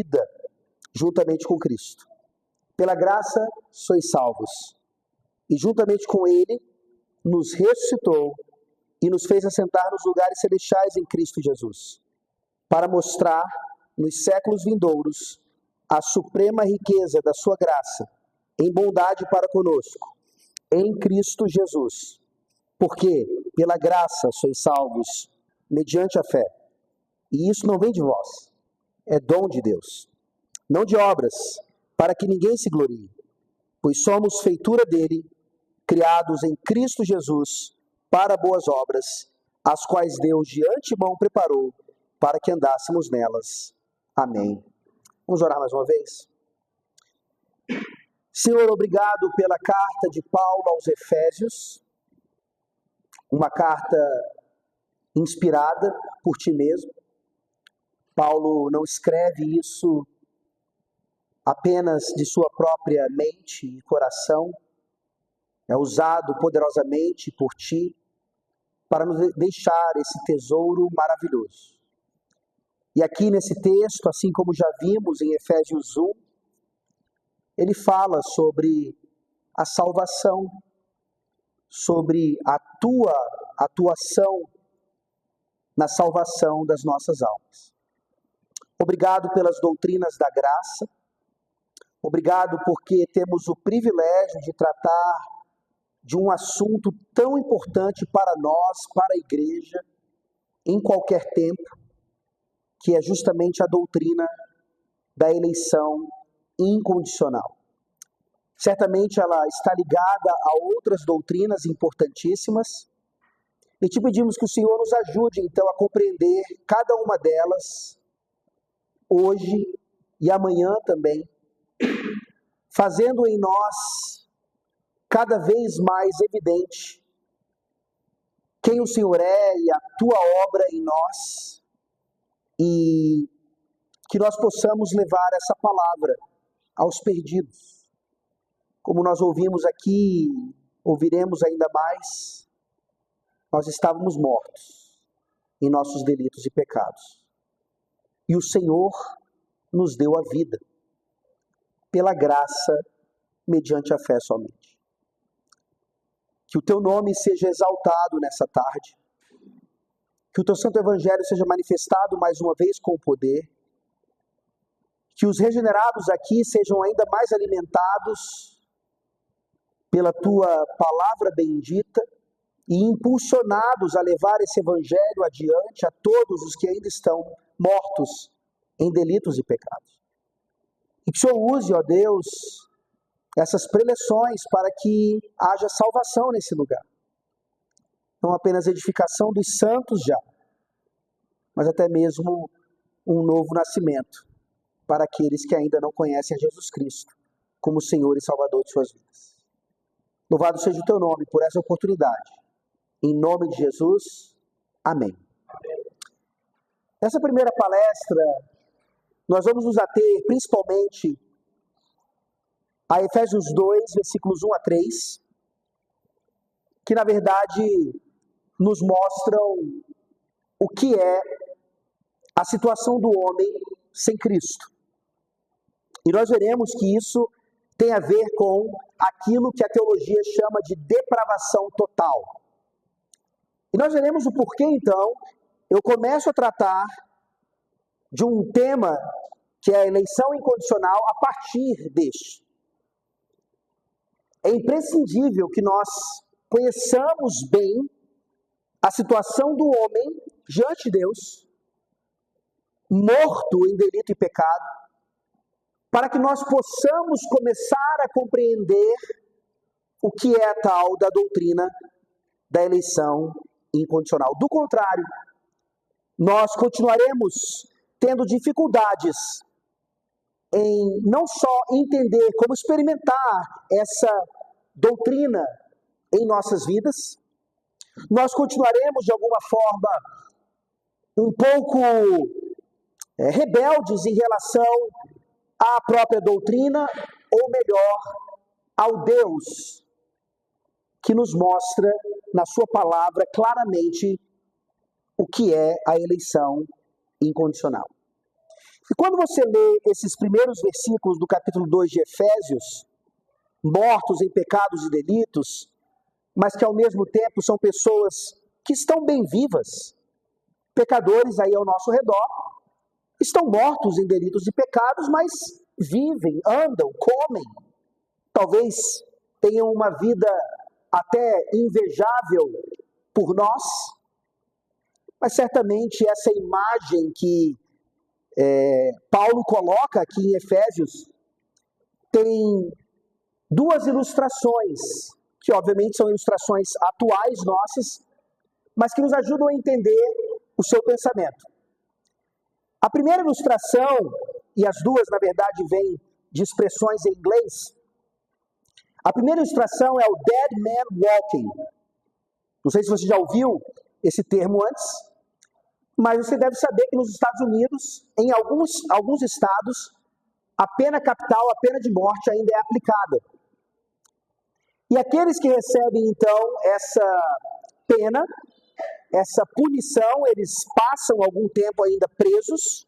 vida juntamente com Cristo. Pela graça sois salvos. E juntamente com Ele nos ressuscitou e nos fez assentar nos lugares celestiais em Cristo Jesus, para mostrar nos séculos vindouros a suprema riqueza da sua graça, em bondade para conosco, em Cristo Jesus. Porque pela graça sois salvos, mediante a fé. E isso não vem de vós, é dom de Deus. Não de obras, para que ninguém se glorie, pois somos feitura dele, criados em Cristo Jesus, para boas obras, as quais Deus de antemão preparou, para que andássemos nelas. Amém. Vamos orar mais uma vez? Senhor, obrigado pela carta de Paulo aos Efésios, uma carta inspirada por ti mesmo. Paulo não escreve isso apenas de sua própria mente e coração, é usado poderosamente por ti para nos deixar esse tesouro maravilhoso. E aqui nesse texto, assim como já vimos em Efésios 1, ele fala sobre a salvação, sobre a tua atuação na salvação das nossas almas. Obrigado pelas doutrinas da graça, obrigado porque temos o privilégio de tratar de um assunto tão importante para nós, para a igreja, em qualquer tempo, que é justamente a doutrina da eleição incondicional. Certamente ela está ligada a outras doutrinas importantíssimas, e te pedimos que o Senhor nos ajude então a compreender cada uma delas, hoje e amanhã também, fazendo em nós cada vez mais evidente quem o Senhor é e a tua obra em nós, e que nós possamos levar essa palavra aos perdidos. Como nós ouvimos aqui, ouviremos ainda mais, nós estávamos mortos em nossos delitos e pecados. E o Senhor nos deu a vida, pela graça, mediante a fé somente. Que o teu nome seja exaltado nessa tarde, que o teu santo evangelho seja manifestado mais uma vez com poder, que os regenerados aqui sejam ainda mais alimentados pela tua palavra bendita e impulsionados a levar esse evangelho adiante a todos os que ainda estão mortos em delitos e pecados. E que o Senhor use, ó Deus, essas preleções para que haja salvação nesse lugar. Não apenas edificação dos santos já, mas até mesmo um novo nascimento para aqueles que ainda não conhecem a Jesus Cristo como Senhor e Salvador de suas vidas. Louvado seja o teu nome por essa oportunidade. Em nome de Jesus, amém. Nessa primeira palestra, nós vamos nos ater principalmente a Efésios 2, versículos 1 a 3, que na verdade nos mostram o que é a situação do homem sem Cristo. E nós veremos que isso tem a ver com aquilo que a teologia chama de depravação total. E nós veremos o porquê, então, eu começo a tratar de um tema que é a eleição incondicional a partir deste. É imprescindível que nós conheçamos bem a situação do homem diante de Deus, morto em delito e pecado, para que nós possamos começar a compreender o que é a tal da doutrina da eleição incondicional. Do contrário, nós continuaremos tendo dificuldades em não só entender como experimentar essa doutrina em nossas vidas, nós continuaremos de alguma forma um pouco rebeldes em relação à própria doutrina, ou melhor, ao Deus que nos mostra na sua palavra claramente o que é a eleição incondicional. E quando você lê esses primeiros versículos do capítulo 2 de Efésios, mortos em pecados e delitos, mas que ao mesmo tempo são pessoas que estão bem vivas, pecadores aí ao nosso redor, estão mortos em delitos e pecados, mas vivem, andam, comem, talvez tenham uma vida até invejável por nós, mas certamente essa imagem que Paulo coloca aqui em Efésios tem duas ilustrações, que obviamente são ilustrações atuais nossas, mas que nos ajudam a entender o seu pensamento. A primeira ilustração, e as duas na verdade vêm de expressões em inglês, a primeira ilustração é o dead man walking. Não sei se você já ouviu esse termo antes, mas você deve saber que nos Estados Unidos, em alguns estados, a pena capital, a pena de morte ainda é aplicada. E aqueles que recebem então essa pena, essa punição, eles passam algum tempo ainda presos,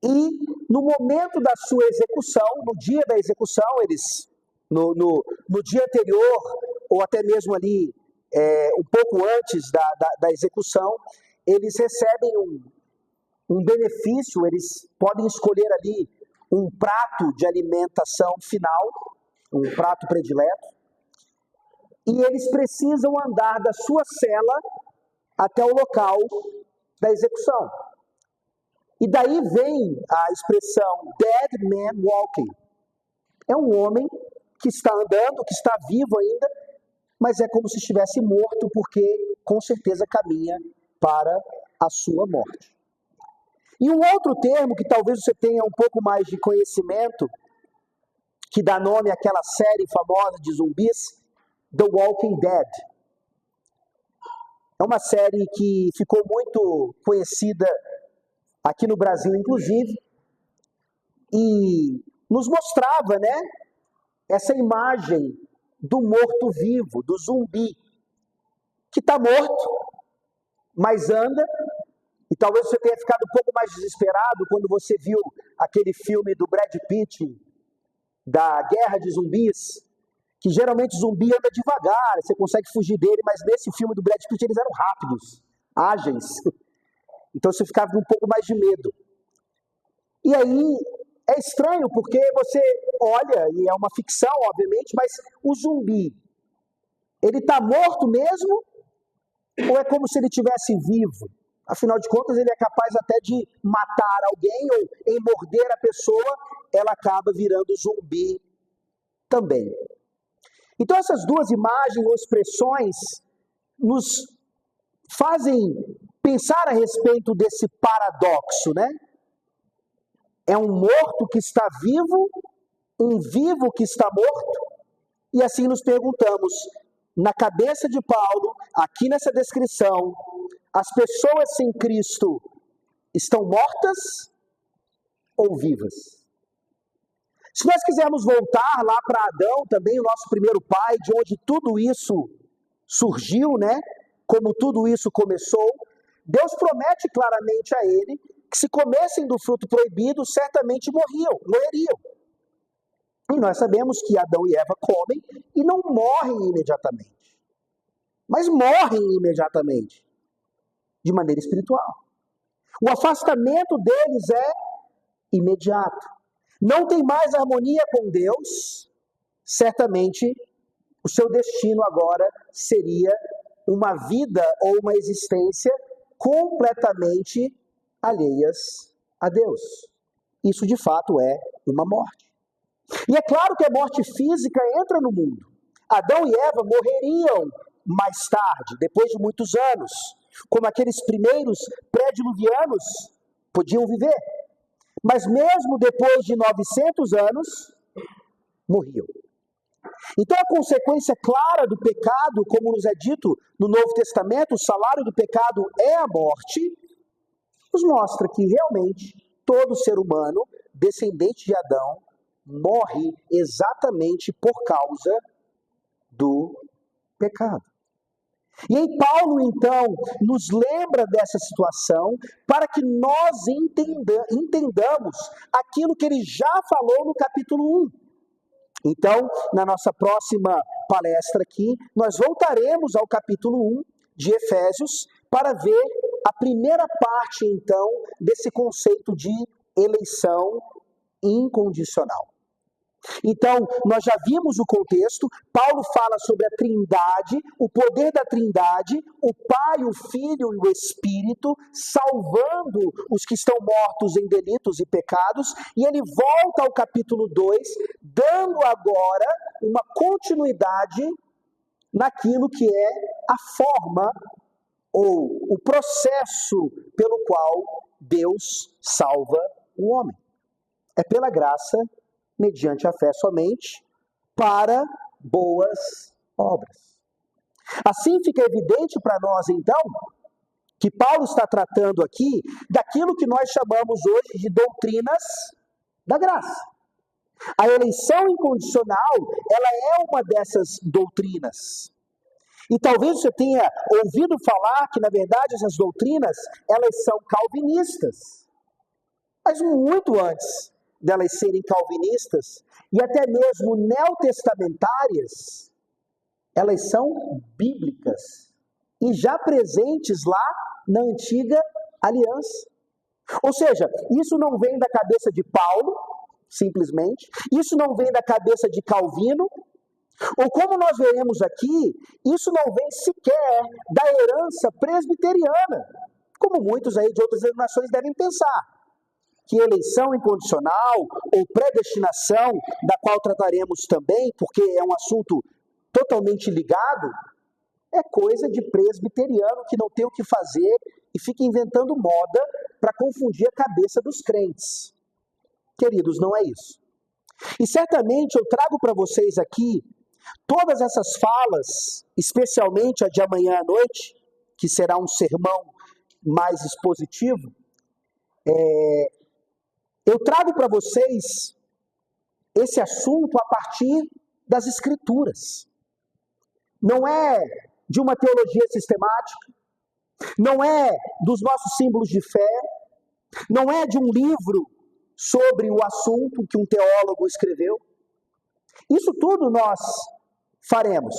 e no momento da sua execução, no dia da execução, eles, no dia anterior, ou até mesmo ali um pouco antes da execução, eles recebem um benefício, eles podem escolher ali um prato de alimentação final, um prato predileto, e eles precisam andar da sua cela até o local da execução. E daí vem a expressão dead man walking. É um homem que está andando, que está vivo ainda, mas é como se estivesse morto, porque com certeza caminha para a sua morte. E um outro termo que talvez você tenha um pouco mais de conhecimento, que dá nome àquela série famosa de zumbis, The Walking Dead. É uma série que ficou muito conhecida aqui no Brasil, inclusive, e nos mostrava, né, essa imagem do morto-vivo, do zumbi, que está morto, mas anda, e talvez você tenha ficado um pouco mais desesperado quando você viu aquele filme do Brad Pitt, da Guerra de Zumbis, que geralmente zumbi anda devagar, você consegue fugir dele, mas nesse filme do Brad Pitt eles eram rápidos, ágeis, então você ficava com um pouco mais de medo. E aí é estranho, porque você olha, e é uma ficção, obviamente, mas o zumbi, ele está morto mesmo, ou é como se ele estivesse vivo? Afinal de contas, ele é capaz até de matar alguém, ou em morder a pessoa, ela acaba virando zumbi também. Então essas duas imagens ou expressões nos fazem pensar a respeito desse paradoxo, né? É um morto que está vivo, um vivo que está morto, e assim nos perguntamos, na cabeça de Paulo, aqui nessa descrição, as pessoas sem Cristo estão mortas ou vivas? Se nós quisermos voltar lá para Adão, também o nosso primeiro pai, de onde tudo isso surgiu, né? Como tudo isso começou, Deus promete claramente a ele que se comessem do fruto proibido, certamente morreriam. E nós sabemos que Adão e Eva comem e não morrem imediatamente, mas morrem imediatamente, de maneira espiritual. O afastamento deles é imediato. Não tem mais harmonia com Deus, certamente o seu destino agora seria uma vida ou uma existência completamente alheias a Deus. Isso de fato é uma morte. E é claro que a morte física entra no mundo. Adão e Eva morreriam mais tarde, depois de muitos anos, como aqueles primeiros pré-diluvianos podiam viver. Mas mesmo depois de 900 anos, morriam. Então a consequência clara do pecado, como nos é dito no Novo Testamento, o salário do pecado é a morte, nos mostra que realmente todo ser humano, descendente de Adão, morre exatamente por causa do pecado. E aí Paulo, então, nos lembra dessa situação para que nós entendamos aquilo que ele já falou no capítulo 1. Então, na nossa próxima palestra aqui, nós voltaremos ao capítulo 1 de Efésios para ver a primeira parte, então, desse conceito de eleição incondicional. Então, nós já vimos o contexto. Paulo fala sobre a Trindade, o poder da Trindade, o Pai, o Filho e o Espírito, salvando os que estão mortos em delitos e pecados, e ele volta ao capítulo 2, dando agora uma continuidade naquilo que é a forma ou o processo pelo qual Deus salva o homem. É pela graça, mediante a fé somente, para boas obras. Assim fica evidente para nós, então, que Paulo está tratando aqui daquilo que nós chamamos hoje de doutrinas da graça. A eleição incondicional, ela é uma dessas doutrinas. E talvez você tenha ouvido falar que, na verdade, essas doutrinas, elas são calvinistas. Mas muito antes delas serem calvinistas e até mesmo neotestamentárias, elas são bíblicas e já presentes lá na antiga aliança. Ou seja, isso não vem da cabeça de Paulo, simplesmente, isso não vem da cabeça de Calvino, ou como nós veremos aqui, isso não vem sequer da herança presbiteriana, como muitos aí de outras denominações devem pensar. Que eleição incondicional ou predestinação, da qual trataremos também, porque é um assunto totalmente ligado, é coisa de presbiteriano que não tem o que fazer e fica inventando moda para confundir a cabeça dos crentes. Queridos, não é isso. E certamente eu trago para vocês aqui todas essas falas, especialmente a de amanhã à noite, que será um sermão mais expositivo, eu trago para vocês esse assunto a partir das Escrituras. Não é de uma teologia sistemática, não é dos nossos símbolos de fé, não é de um livro sobre o assunto que um teólogo escreveu. Isso tudo nós faremos.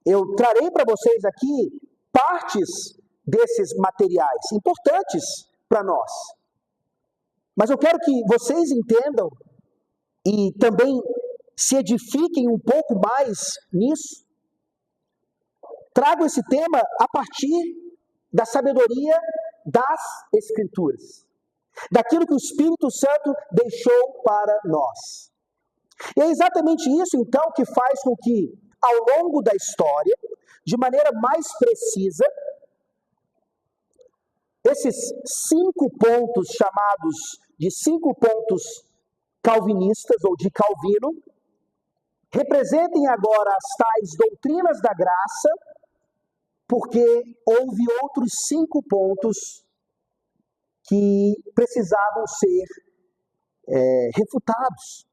Eu trarei para vocês aqui partes desses materiais importantes para nós. Mas eu quero que vocês entendam e também se edifiquem um pouco mais nisso. Trago esse tema a partir da sabedoria das Escrituras, daquilo que o Espírito Santo deixou para nós. E é exatamente isso, então, que faz com que, ao longo da história, de maneira mais precisa, esses 5 pontos chamados de 5 pontos calvinistas ou de Calvino, representem agora as tais doutrinas da graça, porque houve outros 5 pontos que precisavam ser refutados.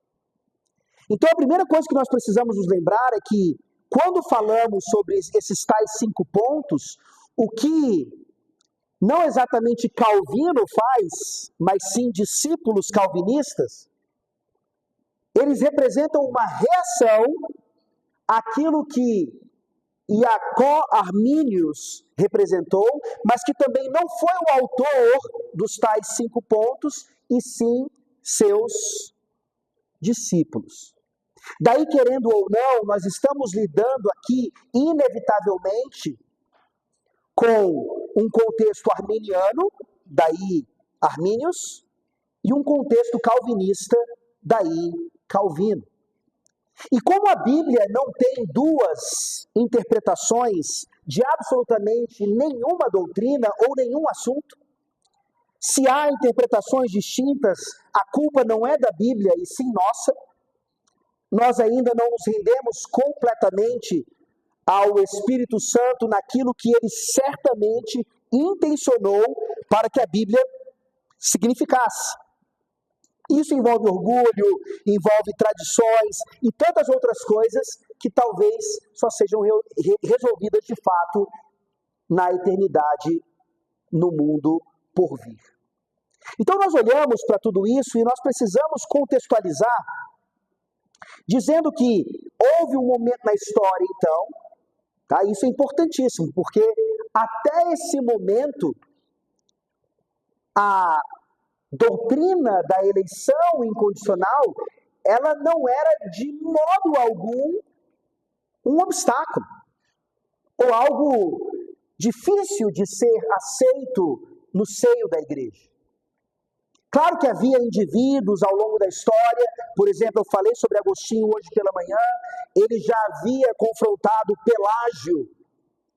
Então a primeira coisa que nós precisamos nos lembrar é que, quando falamos sobre esses tais 5 pontos, o que não exatamente Calvino faz, mas sim discípulos calvinistas, eles representam uma reação àquilo que Jacó Arminius representou, mas que também não foi o autor dos tais 5 pontos, e sim seus discípulos. Daí, querendo ou não, nós estamos lidando aqui, inevitavelmente, com um contexto arminiano, daí Arminius, e um contexto calvinista, daí Calvino. E como a Bíblia não tem 2 interpretações de absolutamente nenhuma doutrina ou nenhum assunto, se há interpretações distintas, a culpa não é da Bíblia e sim nossa. Nós ainda não nos rendemos completamente ao Espírito Santo naquilo que ele certamente intencionou para que a Bíblia significasse. Isso envolve orgulho, envolve tradições e tantas outras coisas que talvez só sejam resolvidas de fato na eternidade, no mundo por vir. Então nós olhamos para tudo isso e nós precisamos contextualizar, dizendo que houve um momento na história, então, tá? Isso é importantíssimo, porque até esse momento, a doutrina da eleição incondicional, ela não era de modo algum um obstáculo, ou algo difícil de ser aceito no seio da igreja. Claro que havia indivíduos ao longo da história, por exemplo, eu falei sobre Agostinho hoje pela manhã, ele já havia confrontado Pelágio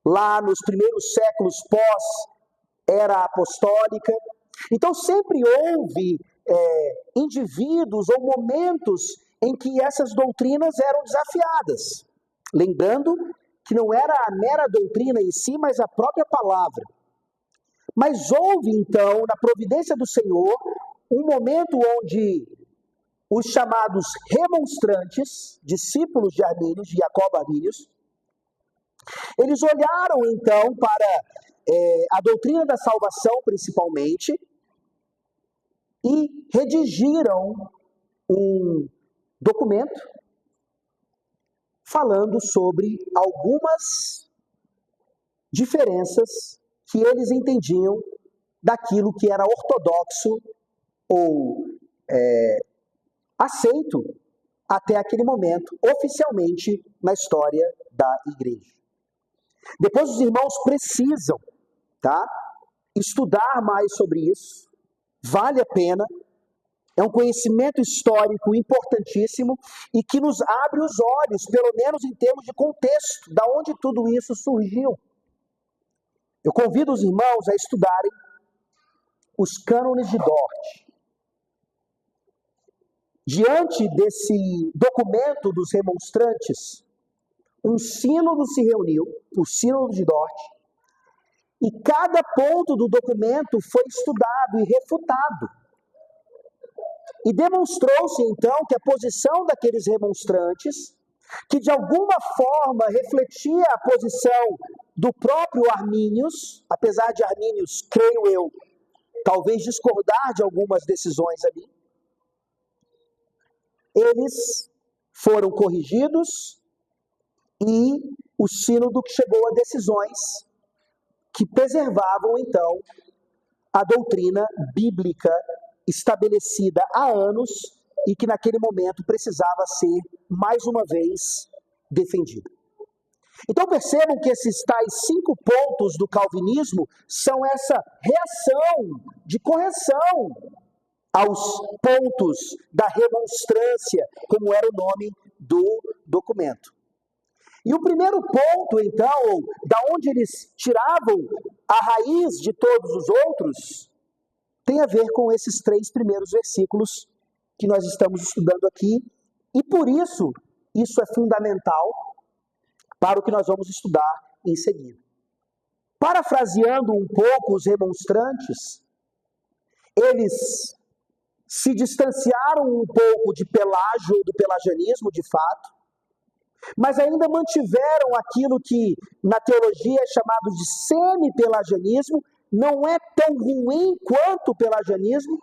lá nos primeiros séculos pós-era apostólica. Então sempre houve indivíduos ou momentos em que essas doutrinas eram desafiadas. Lembrando que não era a mera doutrina em si, mas a própria palavra. Mas houve então, na providência do Senhor, um momento onde os chamados remonstrantes, discípulos de Armínios, de Jacobo Armínios, eles olharam então para a doutrina da salvação principalmente e redigiram um documento falando sobre algumas diferenças que eles entendiam daquilo que era ortodoxo ou aceito até aquele momento, oficialmente, na história da igreja. Depois os irmãos precisam, tá, estudar mais sobre isso, vale a pena, é um conhecimento histórico importantíssimo e que nos abre os olhos, pelo menos em termos de contexto, da onde tudo isso surgiu. Eu convido os irmãos a estudarem os cânones de Dort. Diante desse documento dos remonstrantes, um sínodo se reuniu, o sínodo de Dort, e cada ponto do documento foi estudado e refutado. E demonstrou-se então que a posição daqueles remonstrantes, que de alguma forma refletia a posição do próprio Armínios, apesar de Armínios, creio eu, talvez discordar de algumas decisões ali, eles foram corrigidos e o sínodo chegou a decisões que preservavam então a doutrina bíblica estabelecida há anos e que naquele momento precisava ser mais uma vez defendida. Então percebam que esses tais 5 pontos do calvinismo são essa reação de correção aos pontos da remonstrância, como era o nome do documento. E o primeiro ponto, então, da onde eles tiravam a raiz de todos os outros, tem a ver com esses 3 primeiros versículos que nós estamos estudando aqui, e por isso, isso é fundamental para o que nós vamos estudar em seguida. Parafraseando um pouco os remonstrantes, eles se distanciaram um pouco de Pelágio ou do pelagianismo, de fato, mas ainda mantiveram aquilo que na teologia é chamado de semi-pelagianismo, não é tão ruim quanto o pelagianismo,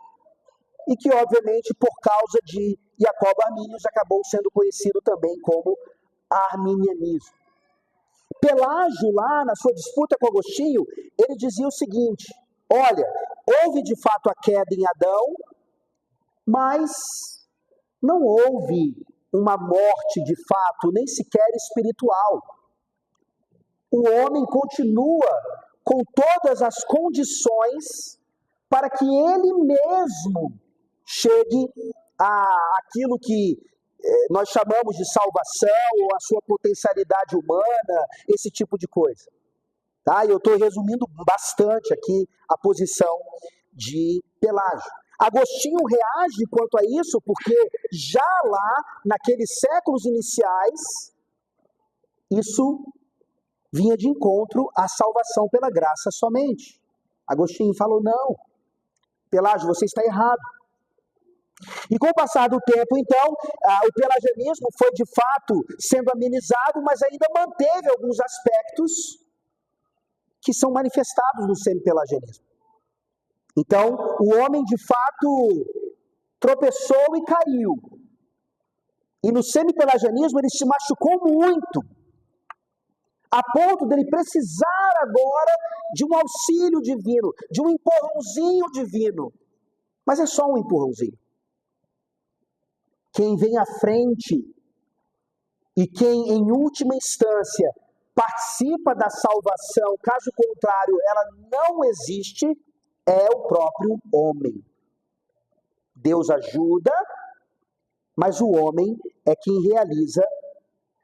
e que obviamente por causa de Jacobo Armínios acabou sendo conhecido também como arminianismo. Pelágio, lá na sua disputa com Agostinho, ele dizia o seguinte: olha, houve de fato a queda em Adão, mas não houve uma morte de fato, nem sequer espiritual. O homem continua com todas as condições para que ele mesmo chegue àquilo que nós chamamos de salvação, ou a sua potencialidade humana, esse tipo de coisa. Tá? Eu estou resumindo bastante aqui a posição de Pelágio. Agostinho reage quanto a isso porque já lá, naqueles séculos iniciais, isso vinha de encontro à salvação pela graça somente. Agostinho falou, não, Pelágio, você está errado. E com o passar do tempo, então, o pelagianismo foi de fato sendo amenizado, mas ainda manteve alguns aspectos que são manifestados no semi-pelagianismo. Então, o homem de fato tropeçou e caiu. E no semi-pelagianismo ele se machucou muito, a ponto dele precisar agora de um auxílio divino, de um empurrãozinho divino. Mas é só um empurrãozinho. Quem vem à frente e quem, em última instância, participa da salvação, caso contrário, ela não existe, é o próprio homem. Deus ajuda, mas o homem é quem realiza,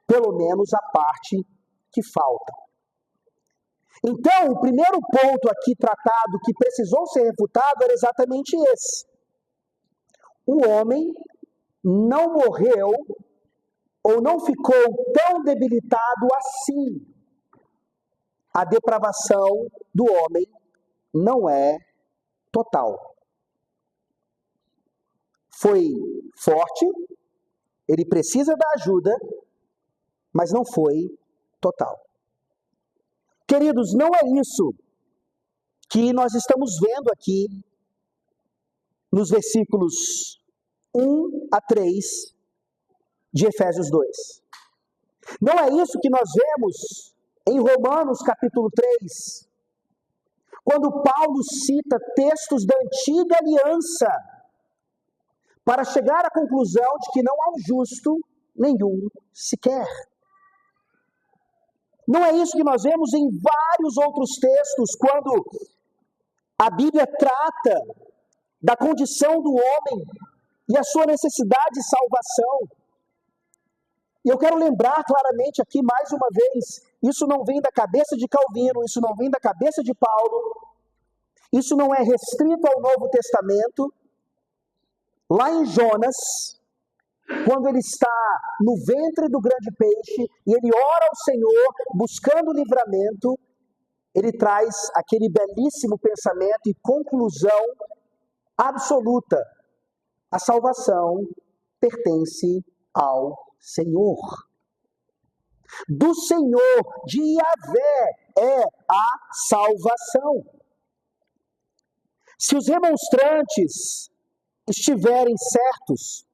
pelo menos, a parte que falta. Então, o primeiro ponto aqui tratado que precisou ser refutado era exatamente esse. O homem não morreu ou não ficou tão debilitado assim. A depravação do homem não é total. Foi forte, ele precisa da ajuda, mas não foi total. Queridos, não é isso que nós estamos vendo aqui nos versículos 1 a 3 de Efésios 2. Não é isso que nós vemos em Romanos capítulo 3, quando Paulo cita textos da antiga aliança para chegar à conclusão de que não há um justo nenhum sequer. Não é isso que nós vemos em vários outros textos, quando a Bíblia trata da condição do homem e a sua necessidade de salvação. E eu quero lembrar claramente aqui, mais uma vez, isso não vem da cabeça de Calvino, isso não vem da cabeça de Paulo, isso não é restrito ao Novo Testamento. Lá em Jonas, quando ele está no ventre do grande peixe e ele ora ao Senhor buscando livramento, ele traz aquele belíssimo pensamento e conclusão absoluta: a salvação pertence ao Senhor. Do Senhor, de Yahvé, é a salvação. Se os remonstrantes estiverem certos,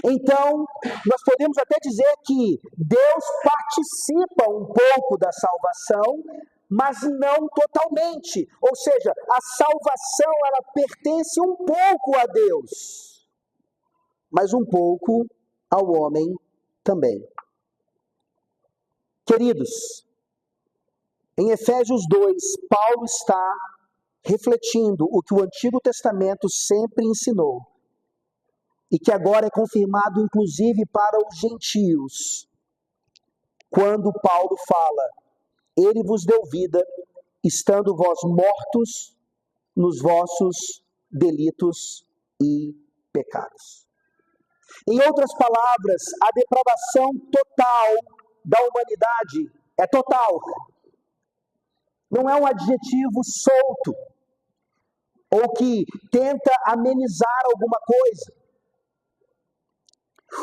então nós podemos até dizer que Deus participa um pouco da salvação, mas não totalmente. Ou seja, a salvação ela pertence um pouco a Deus, mas um pouco ao homem também. Queridos, em Efésios 2, Paulo está refletindo o que o Antigo Testamento sempre ensinou, e que agora é confirmado inclusive para os gentios, quando Paulo fala: ele vos deu vida, estando vós mortos nos vossos delitos e pecados. Em outras palavras, a depravação total da humanidade é total. Não é um adjetivo solto, ou que tenta amenizar alguma coisa.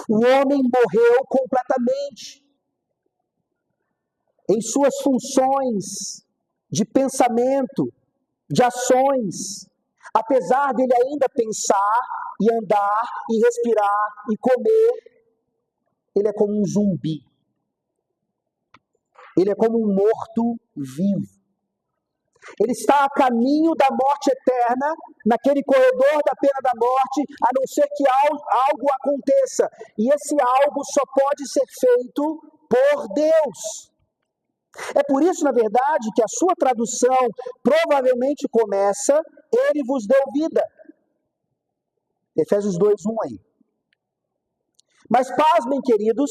O homem morreu completamente em suas funções de pensamento, de ações, apesar dele ainda pensar e andar e respirar e comer, ele é como um zumbi. Ele é como um morto-vivo. Ele está a caminho da morte eterna, naquele corredor da pena da morte, a não ser que algo aconteça. E esse algo só pode ser feito por Deus. É por isso, na verdade, que a sua tradução provavelmente começa: ele vos deu vida. Efésios 2:1 aí. Mas pasmem, queridos,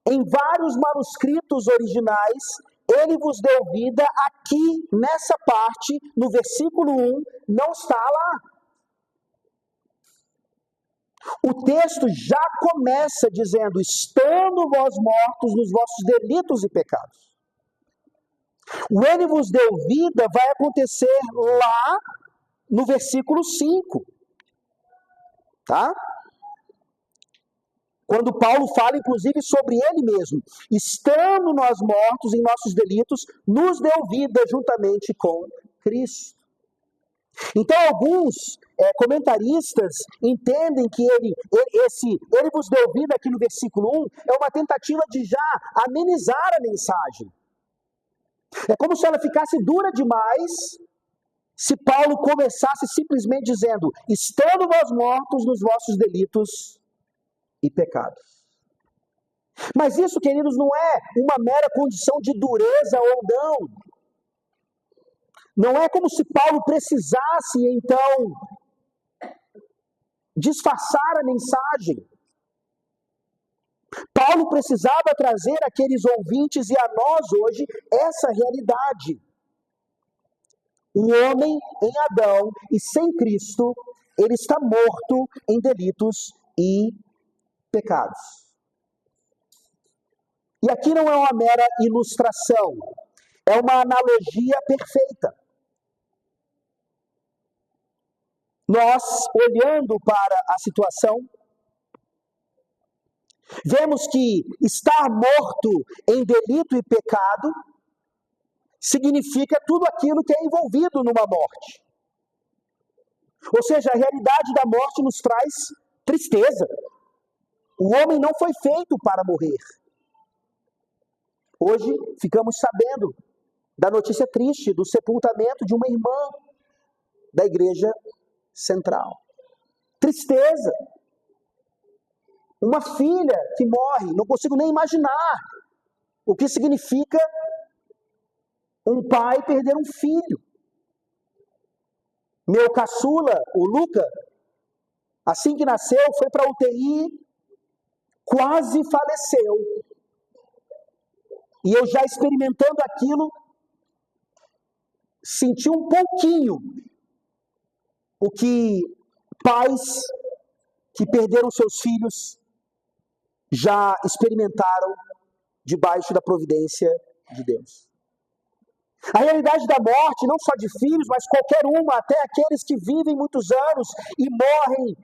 em vários manuscritos originais, ele vos deu vida, aqui nessa parte, no versículo 1, não está lá. O texto já começa dizendo: estando vós mortos nos vossos delitos e pecados. O ele vos deu vida vai acontecer lá no versículo 5. tá? Quando Paulo fala, inclusive, sobre ele mesmo. Estando nós mortos em nossos delitos, nos deu vida juntamente com Cristo. Então, alguns comentaristas entendem que ele vos deu vida aqui no versículo 1, é uma tentativa de já amenizar a mensagem. É como se ela ficasse dura demais, se Paulo começasse simplesmente dizendo, estando vós mortos nos vossos delitos e pecados. Mas isso, queridos, não é uma mera condição de dureza ou não. Não é como se Paulo precisasse, então, disfarçar a mensagem. Paulo precisava trazer àqueles ouvintes e a nós hoje essa realidade. O homem em Adão e sem Cristo, ele está morto em delitos e pecados. E aqui não é uma mera ilustração, é uma analogia perfeita. Nós, olhando para a situação, vemos que estar morto em delito e pecado significa tudo aquilo que é envolvido numa morte. Ou seja, a realidade da morte nos traz tristeza. O homem não foi feito para morrer. Hoje ficamos sabendo da notícia triste do sepultamento de uma irmã da igreja central. Tristeza. Uma filha que morre. Não consigo nem imaginar o que significa um pai perder um filho. Meu caçula, o Luca, assim que nasceu, foi para a UTI, quase faleceu. E eu já experimentando aquilo, senti um pouquinho o que pais que perderam seus filhos já experimentaram debaixo da providência de Deus. A realidade da morte, não só de filhos, mas qualquer uma, até aqueles que vivem muitos anos e morrem,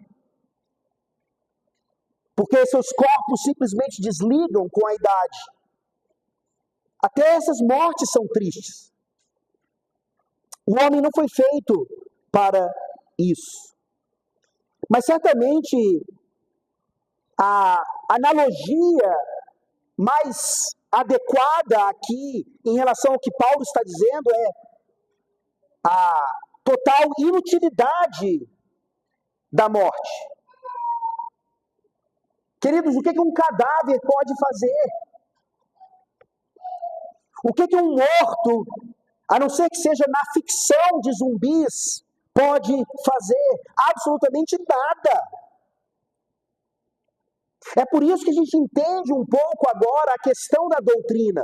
porque seus corpos simplesmente desligam com a idade. Até essas mortes são tristes. O homem não foi feito para isso. Mas certamente a analogia mais adequada aqui em relação ao que Paulo está dizendo é a total inutilidade da morte. Queridos, o que um cadáver pode fazer? O que um morto, a não ser que seja na ficção de zumbis, pode fazer? Absolutamente nada. É por isso que a gente entende um pouco agora a questão da doutrina.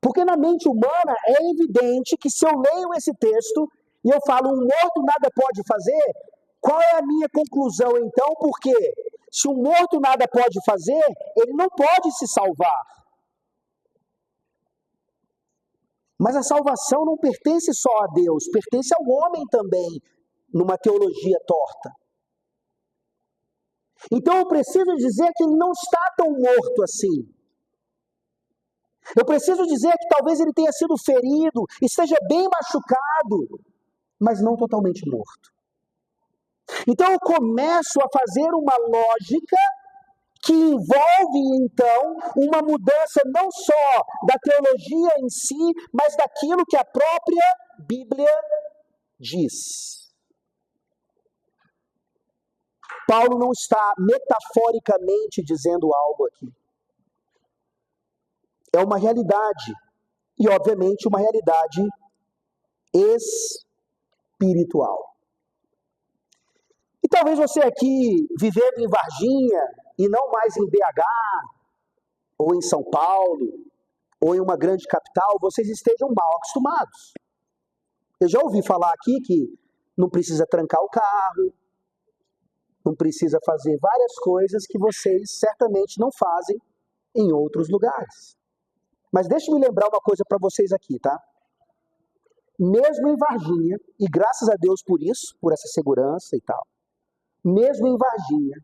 Porque na mente humana é evidente que se eu leio esse texto e eu falo, um morto nada pode fazer, qual é a minha conclusão então? Porque se um morto nada pode fazer, ele não pode se salvar. Mas a salvação não pertence só a Deus, pertence ao homem também, numa teologia torta. Então eu preciso dizer que ele não está tão morto assim. Eu preciso dizer que talvez ele tenha sido ferido, esteja bem machucado, mas não totalmente morto. Então eu começo a fazer uma lógica que envolve, então, uma mudança não só da teologia em si, mas daquilo que a própria Bíblia diz. Paulo não está metaforicamente dizendo algo aqui. É uma realidade, e obviamente uma realidade espiritual. E talvez você aqui, vivendo em Varginha, e não mais em BH, ou em São Paulo, ou em uma grande capital, vocês estejam mal acostumados. Eu já ouvi falar aqui que não precisa trancar o carro, não precisa fazer várias coisas que vocês certamente não fazem em outros lugares. Mas deixe-me lembrar uma coisa para vocês aqui, tá? Mesmo em Varginha, e graças a Deus por isso, por essa segurança e tal, mesmo em Varginha,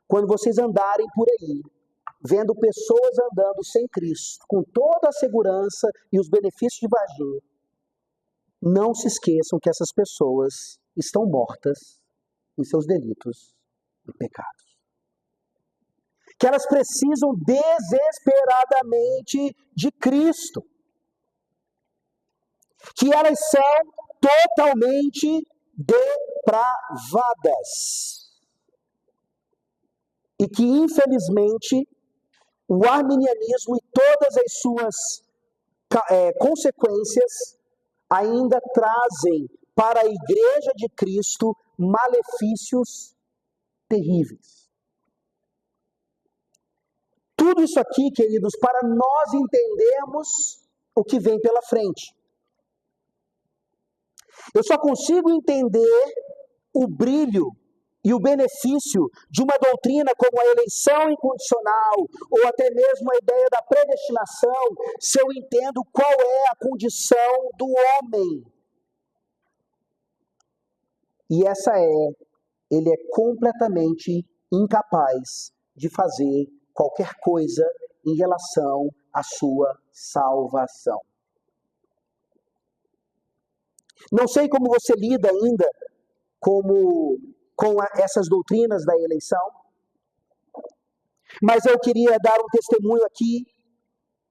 quando vocês andarem por aí, vendo pessoas andando sem Cristo, com toda a segurança e os benefícios de Varginha, não se esqueçam que essas pessoas estão mortas em seus delitos e pecados. Que elas precisam desesperadamente de Cristo. Que elas são totalmente depravadas. E que, infelizmente, o arminianismo e todas as suas consequências ainda trazem para a Igreja de Cristo malefícios terríveis. Tudo isso aqui, queridos, para nós entendermos o que vem pela frente. Eu só consigo entender o brilho e o benefício de uma doutrina como a eleição incondicional, ou até mesmo a ideia da predestinação, se eu entendo qual é a condição do homem. E ele é completamente incapaz de fazer qualquer coisa em relação à sua salvação. Não sei como você lida ainda com essas doutrinas da eleição, mas eu queria dar um testemunho aqui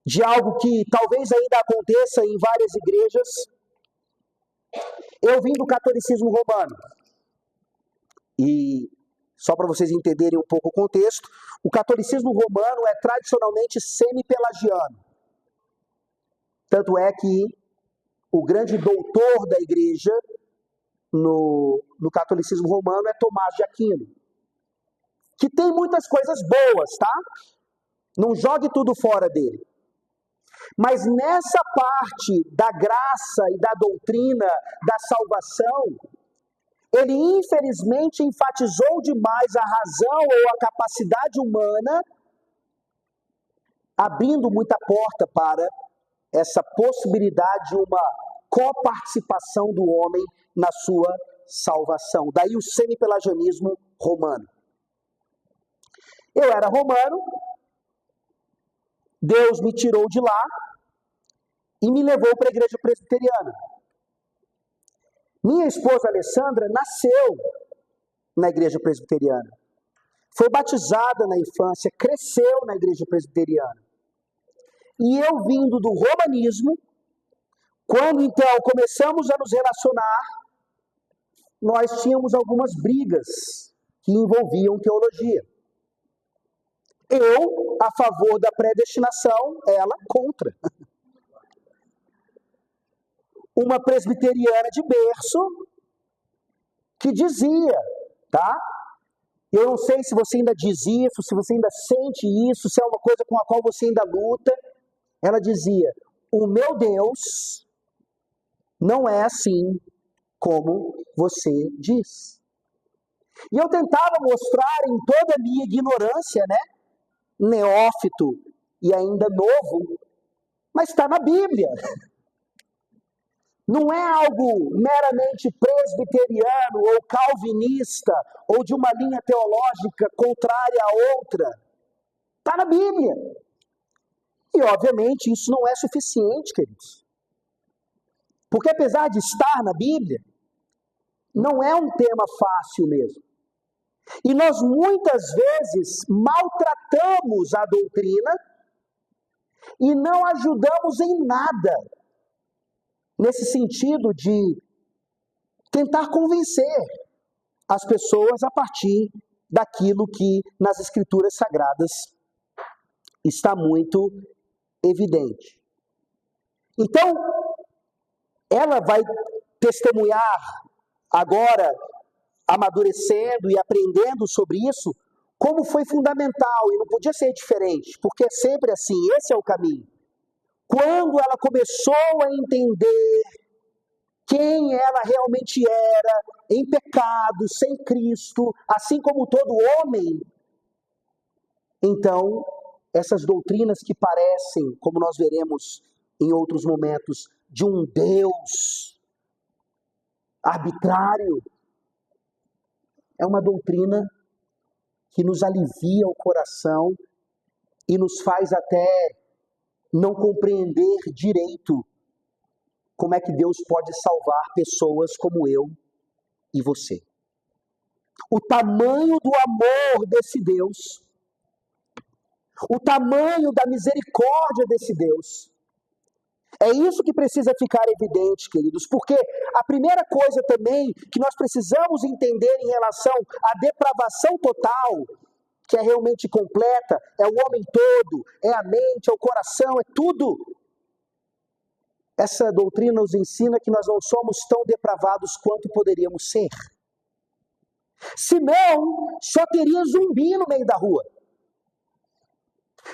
de algo que talvez ainda aconteça em várias igrejas. Eu vim do catolicismo romano, e só para vocês entenderem um pouco o contexto, o catolicismo romano é tradicionalmente semi-pelagiano. Tanto é que o grande doutor da igreja no catolicismo romano é Tomás de Aquino, que tem muitas coisas boas, tá? Não jogue tudo fora dele. Mas nessa parte da graça e da doutrina da salvação, ele infelizmente enfatizou demais a razão ou a capacidade humana, abrindo muita porta para essa possibilidade de uma coparticipação do homem na sua salvação. Daí o semi-pelagianismo romano. Eu era romano, Deus me tirou de lá e me levou para a igreja presbiteriana. Minha esposa Alessandra nasceu na igreja presbiteriana. Foi batizada na infância, cresceu na igreja presbiteriana. E eu, vindo do romanismo, quando então começamos a nos relacionar, nós tínhamos algumas brigas que envolviam teologia. Eu a favor da predestinação, ela contra. Uma presbiteriana de berço que dizia, tá? Eu não sei se você ainda diz isso, se você ainda sente isso, se é uma coisa com a qual você ainda luta. Ela dizia, o meu Deus não é assim como você diz. E eu tentava mostrar em toda a minha ignorância, né? Neófito e ainda novo, mas está na Bíblia. Não é algo meramente presbiteriano ou calvinista ou de uma linha teológica contrária à outra. Está na Bíblia. E, obviamente, isso não é suficiente, queridos. Porque, apesar de estar na Bíblia, não é um tema fácil mesmo. E nós, muitas vezes, maltratamos a doutrina e não ajudamos em nada nesse sentido de tentar convencer as pessoas a partir daquilo que nas Escrituras Sagradas está muito evidente. Então, ela vai testemunhar agora, amadurecendo e aprendendo sobre isso, como foi fundamental, e não podia ser diferente, porque é sempre assim, esse é o caminho. Quando ela começou a entender quem ela realmente era, em pecado, sem Cristo, assim como todo homem, então, essas doutrinas que parecem, como nós veremos em outros momentos, de um Deus arbitrário, É uma doutrina que nos alivia o coração e nos faz até não compreender direito como é que Deus pode salvar pessoas como eu e você. O tamanho do amor desse Deus, o tamanho da misericórdia desse Deus, é isso que precisa ficar evidente, queridos, porque a primeira coisa também que nós precisamos entender em relação à depravação total, que é realmente completa, é o homem todo, é a mente, é o coração, é tudo. Essa doutrina nos ensina que nós não somos tão depravados quanto poderíamos ser. Senão, só teria zumbi no meio da rua.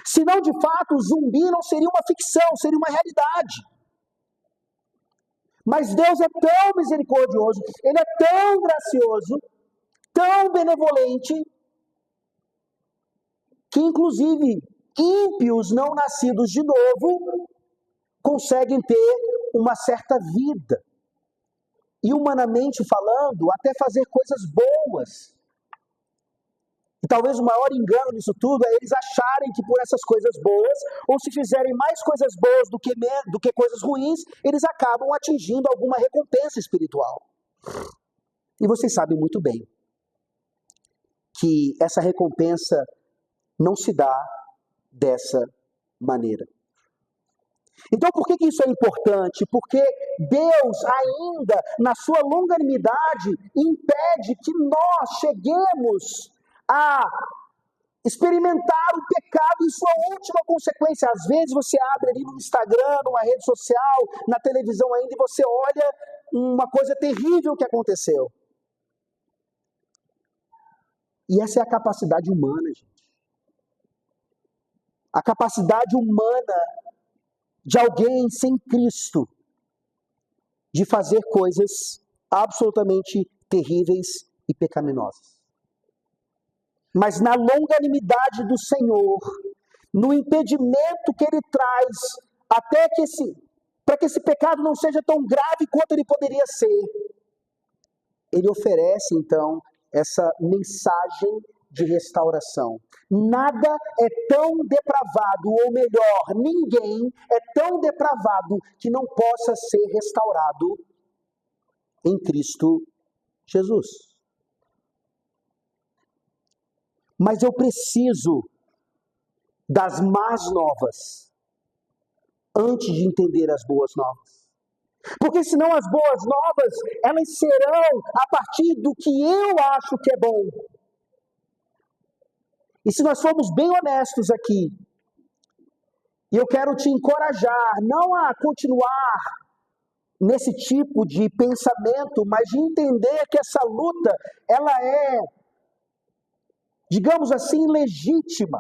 Senão, de fato, o zumbi não seria uma ficção, seria uma realidade. Mas Deus é tão misericordioso, Ele é tão gracioso, tão benevolente, que inclusive ímpios não nascidos de novo conseguem ter uma certa vida. E humanamente falando, até fazer coisas boas. E talvez o maior engano nisso tudo é eles acharem que por essas coisas boas, ou se fizerem mais coisas boas do que coisas ruins, eles acabam atingindo alguma recompensa espiritual. E vocês sabem muito bem que essa recompensa não se dá dessa maneira. Então, por que isso é importante? Porque Deus, ainda na sua longanimidade, impede que nós cheguemos a experimentar o pecado em sua última consequência. Às vezes você abre ali no Instagram, numa rede social, na televisão ainda, e você olha uma coisa terrível que aconteceu. E essa é a capacidade humana, gente. A capacidade humana de alguém sem Cristo de fazer coisas absolutamente terríveis e pecaminosas. Mas na longanimidade do Senhor, no impedimento que Ele traz, até que para que esse pecado não seja tão grave quanto ele poderia ser, Ele oferece então essa mensagem de restauração. Nada é tão depravado, ou melhor, ninguém é tão depravado que não possa ser restaurado em Cristo Jesus. Mas eu preciso das más novas antes de entender as boas novas. Porque senão as boas novas, elas serão a partir do que eu acho que é bom. E se nós formos bem honestos aqui, e eu quero te encorajar, não a continuar nesse tipo de pensamento, mas de entender que essa luta, ela é, digamos assim, legítima.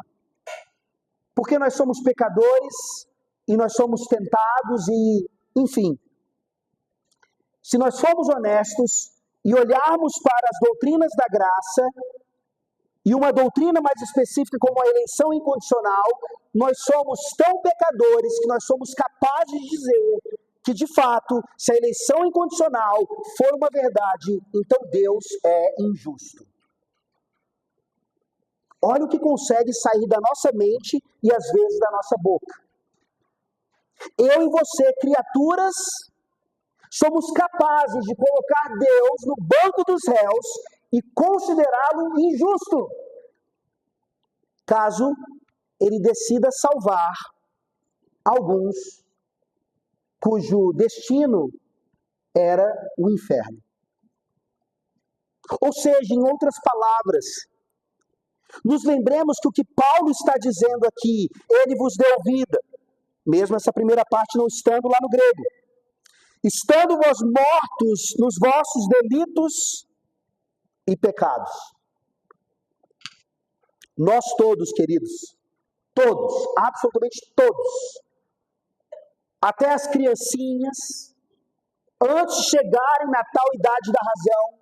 Porque nós somos pecadores, e nós somos tentados, e, enfim. Se nós formos honestos, e olharmos para as doutrinas da graça, e uma doutrina mais específica como a eleição incondicional, nós somos tão pecadores que nós somos capazes de dizer que, de fato, se a eleição incondicional for uma verdade, então Deus é injusto. Olha o que consegue sair da nossa mente e, às vezes, da nossa boca. Eu e você, criaturas, somos capazes de colocar Deus no banco dos réus e considerá-lo injusto, caso ele decida salvar alguns cujo destino era o inferno. Ou seja, em outras palavras, nos lembremos que o que Paulo está dizendo aqui, ele vos deu vida, mesmo essa primeira parte não estando lá no grego, estando vós mortos nos vossos delitos e pecados. Nós todos, queridos, todos, absolutamente todos, até as criancinhas, antes de chegarem na tal idade da razão,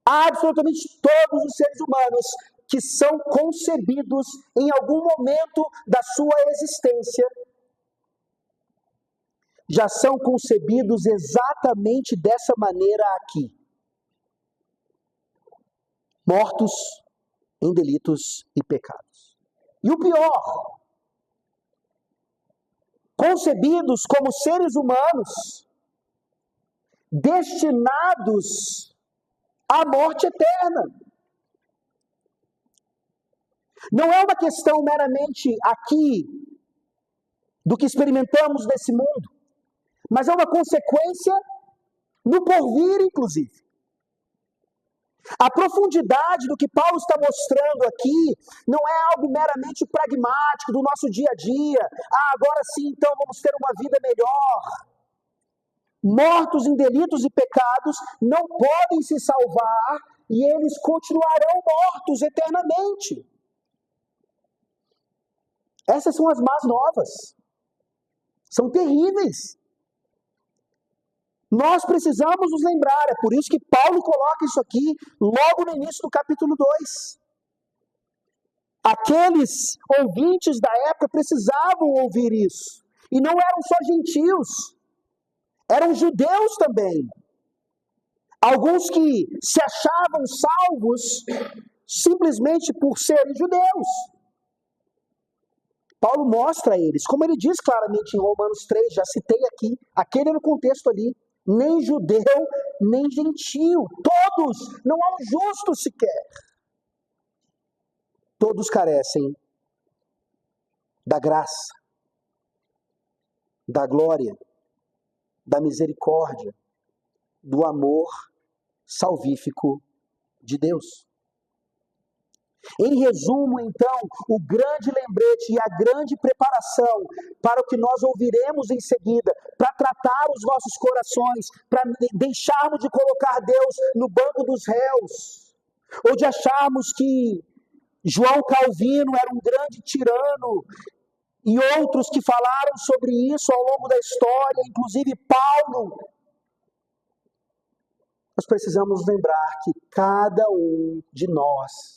absolutamente todos os seres humanos que são concebidos em algum momento da sua existência, já são concebidos exatamente dessa maneira aqui. mortos em delitos e pecados. E o pior, concebidos como seres humanos, destinados à morte eterna. Não é uma questão meramente aqui do que experimentamos nesse mundo, mas é uma consequência no porvir, inclusive. A profundidade do que Paulo está mostrando aqui não é algo meramente pragmático do nosso dia a dia. Agora sim, então vamos ter uma vida melhor. Mortos em delitos e pecados não podem se salvar e eles continuarão mortos eternamente. Essas são as más novas. São terríveis. Nós precisamos nos lembrar, é por isso que Paulo coloca isso aqui logo no início do capítulo 2. Aqueles ouvintes da época precisavam ouvir isso. E não eram só gentios, eram judeus também. Alguns que se achavam salvos simplesmente por serem judeus. Paulo mostra a eles, como ele diz claramente em Romanos 3, já citei aqui, aquele no contexto ali, nem judeu, nem gentio, todos, não há um justo sequer. Todos carecem da graça, da glória, da misericórdia, do amor salvífico de Deus. Em resumo, então, o grande lembrete e a grande preparação para o que nós ouviremos em seguida, para tratar os nossos corações, para deixarmos de colocar Deus no banco dos réus, ou de acharmos que João Calvino era um grande tirano, e outros que falaram sobre isso ao longo da história, inclusive Paulo. Nós precisamos lembrar que cada um de nós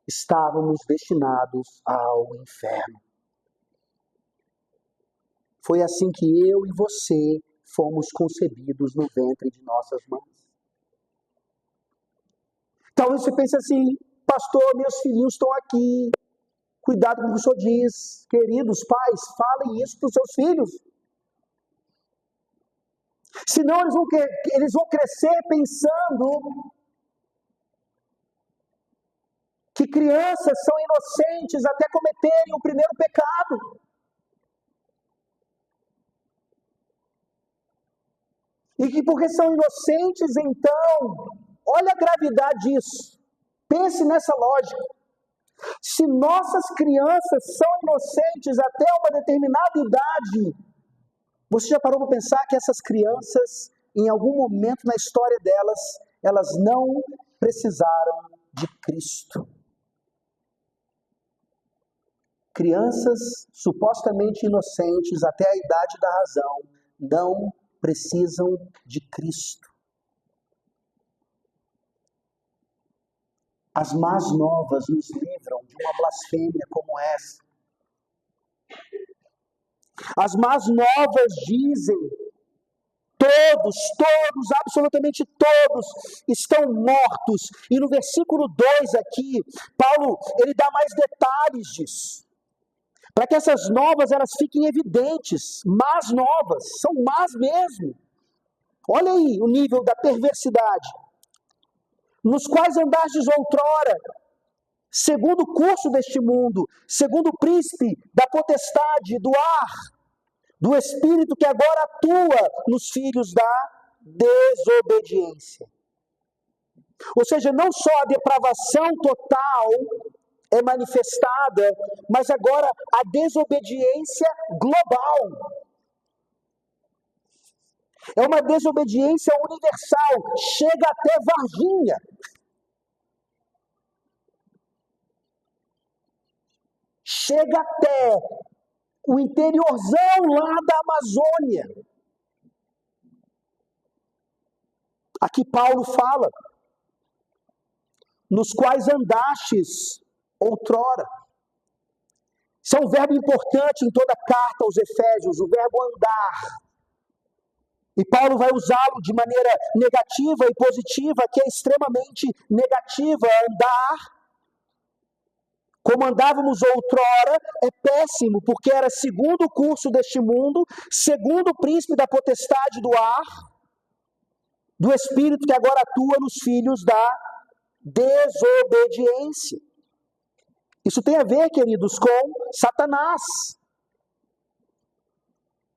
estávamos destinados ao inferno. Foi assim que eu e você fomos concebidos no ventre de nossas mães. Talvez você pense assim, pastor, meus filhinhos estão aqui. Cuidado com o que o senhor diz. Queridos pais, falem isso para os seus filhos. Senão eles vão crescer pensando que crianças são inocentes até cometerem o primeiro pecado. E que porque são inocentes, então, olha a gravidade disso. Pense nessa lógica. Se nossas crianças são inocentes até uma determinada idade, você já parou para pensar que essas crianças, em algum momento na história delas, elas não precisaram de Cristo? Crianças supostamente inocentes até a idade da razão não precisam de Cristo. As más novas nos livram de uma blasfêmia como essa. As más novas dizem, todos, absolutamente todos estão mortos. E no versículo 2 aqui, Paulo, ele dá mais detalhes disso. Para que essas novas, elas fiquem evidentes. Más novas, são más mesmo. Olha aí o nível da perversidade. Nos quais andastes outrora, segundo o curso deste mundo, segundo o príncipe da potestade do ar, do espírito que agora atua nos filhos da desobediência. Ou seja, não só a depravação total é manifestada, mas agora a desobediência global. É uma desobediência universal, chega até Varginha. Chega até o interiorzão lá da Amazônia. Aqui Paulo fala, nos quais andastes outrora. Isso é um verbo importante em toda a carta aos Efésios, o verbo andar. E Paulo vai usá-lo de maneira negativa e positiva, que é extremamente negativa. Andar como andávamos outrora é péssimo, porque era segundo o curso deste mundo, segundo o príncipe da potestade do ar, do espírito que agora atua nos filhos da desobediência. Isso tem a ver, queridos, com Satanás.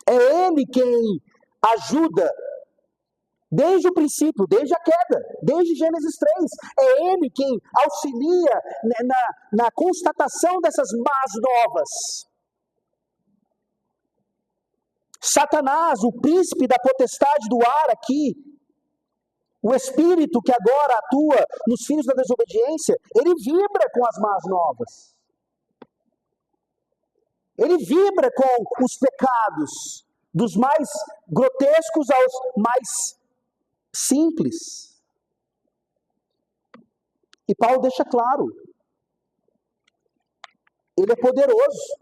É ele quem ajuda desde o princípio, desde a queda, desde Gênesis 3. É ele quem auxilia na constatação dessas más novas. Satanás, o príncipe da potestade do ar aqui, o espírito que agora atua nos filhos da desobediência, ele vibra com as más novas. Ele vibra com os pecados, dos mais grotescos aos mais simples. E Paulo deixa claro, ele é poderoso.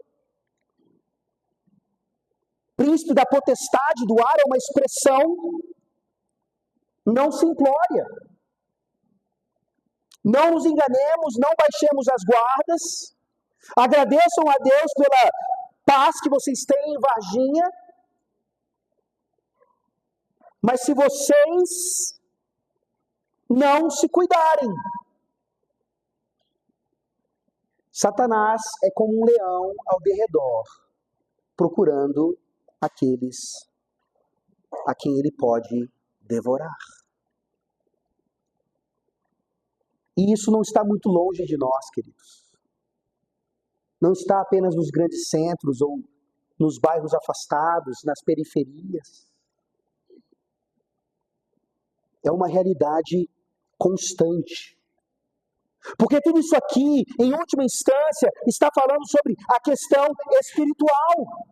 Príncipe da potestade do ar é uma expressão não simplória. Não nos enganemos, não baixemos as guardas. Agradeçam a Deus pela paz que vocês têm em Varginha. Mas se vocês não se cuidarem, Satanás é como um leão ao derredor, procurando aqueles a quem ele pode devorar. E isso não está muito longe de nós, queridos. Não está apenas nos grandes centros ou nos bairros afastados, nas periferias. É uma realidade constante. Porque tudo isso aqui, em última instância, está falando sobre a questão espiritual.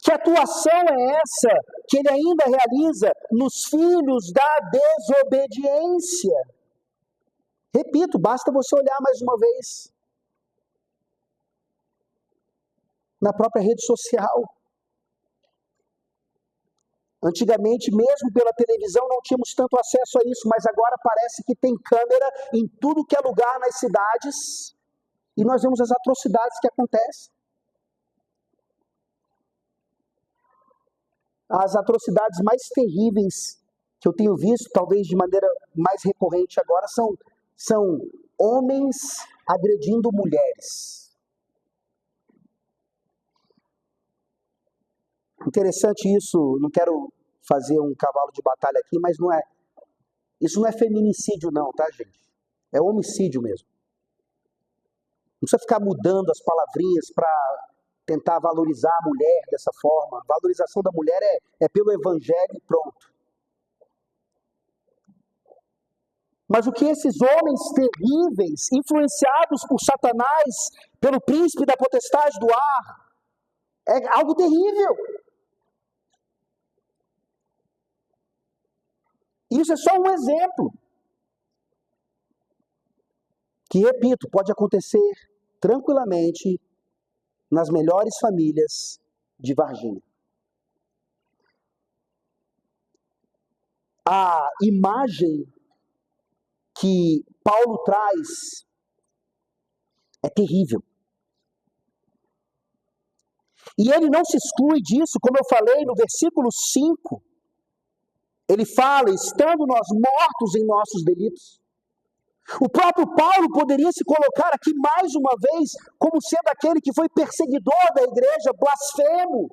Que atuação é essa que ele ainda realiza nos filhos da desobediência? Repito, basta você olhar mais uma vez na própria rede social. Antigamente, mesmo pela televisão, não tínhamos tanto acesso a isso, mas agora parece que tem câmera em tudo que é lugar nas cidades e nós vemos as atrocidades que acontecem. As atrocidades mais terríveis que eu tenho visto, talvez de maneira mais recorrente agora, são homens agredindo mulheres. Interessante isso, não quero fazer um cavalo de batalha aqui, mas isso não é feminicídio não, tá, gente? É homicídio mesmo. Não precisa ficar mudando as palavrinhas para tentar valorizar a mulher dessa forma. A valorização da mulher é pelo evangelho e pronto. Mas o que esses homens terríveis, influenciados por Satanás, pelo príncipe da potestade do ar, é algo terrível. Isso é só um exemplo. Que, repito, pode acontecer tranquilamente nas melhores famílias de Varginha. A imagem que Paulo traz é terrível. E ele não se exclui disso, como eu falei no versículo 5. Ele fala, estando nós mortos em nossos delitos. O próprio Paulo poderia se colocar aqui mais uma vez como sendo aquele que foi perseguidor da igreja, blasfemo.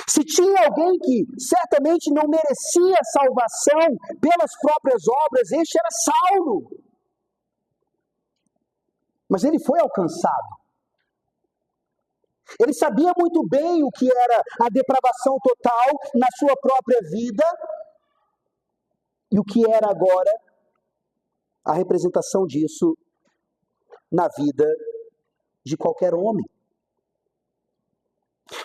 Se tinha alguém que certamente não merecia salvação pelas próprias obras, este era Saulo. Mas ele foi alcançado. Ele sabia muito bem o que era a depravação total na sua própria vida e o que era agora a representação disso na vida de qualquer homem.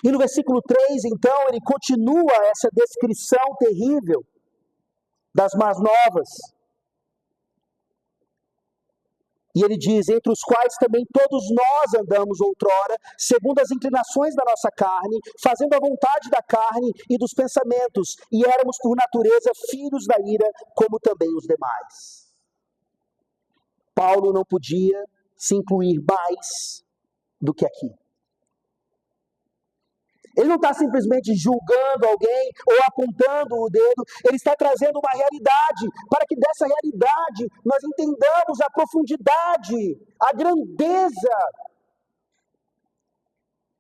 E no versículo 3, então, ele continua essa descrição terrível das más novas. E ele diz, entre os quais também todos nós andamos outrora, segundo as inclinações da nossa carne, fazendo a vontade da carne e dos pensamentos, e éramos por natureza filhos da ira, como também os demais. Paulo não podia se incluir mais do que aqui. Ele não está simplesmente julgando alguém ou apontando o dedo, ele está trazendo uma realidade, para que dessa realidade nós entendamos a profundidade, a grandeza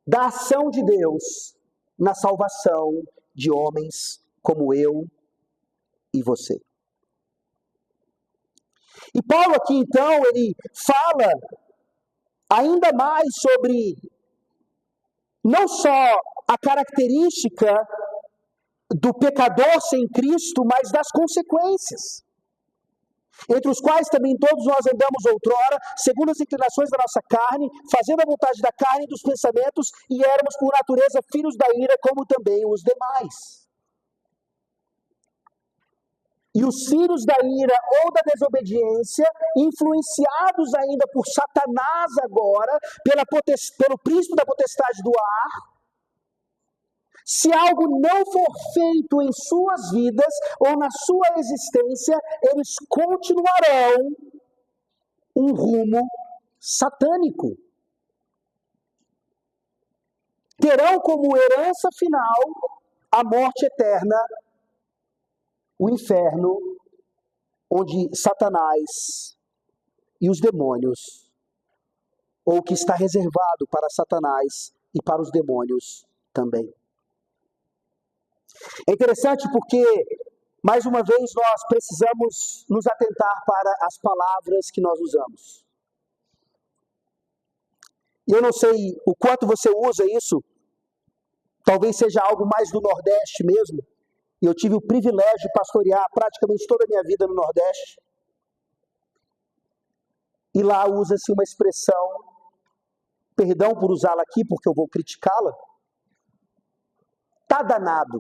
da ação de Deus na salvação de homens como eu e você. E Paulo aqui então, ele fala ainda mais sobre não só a característica do pecador sem Cristo, mas das consequências. Entre os quais também todos nós andamos outrora, segundo as inclinações da nossa carne, fazendo a vontade da carne e dos pensamentos, e éramos por natureza filhos da ira, como também os demais. E os filhos da ira ou da desobediência, influenciados ainda por Satanás agora, pelo príncipe da potestade do ar, se algo não for feito em suas vidas ou na sua existência, eles continuarão um rumo satânico. Terão como herança final a morte eterna, o inferno, onde Satanás e os demônios, ou o que está reservado para Satanás e para os demônios também. É interessante porque, mais uma vez, nós precisamos nos atentar para as palavras que nós usamos. E eu não sei o quanto você usa isso, talvez seja algo mais do Nordeste mesmo. E eu tive o privilégio de pastorear praticamente toda a minha vida no Nordeste. E lá usa-se uma expressão, perdão por usá-la aqui porque eu vou criticá-la, tá danado.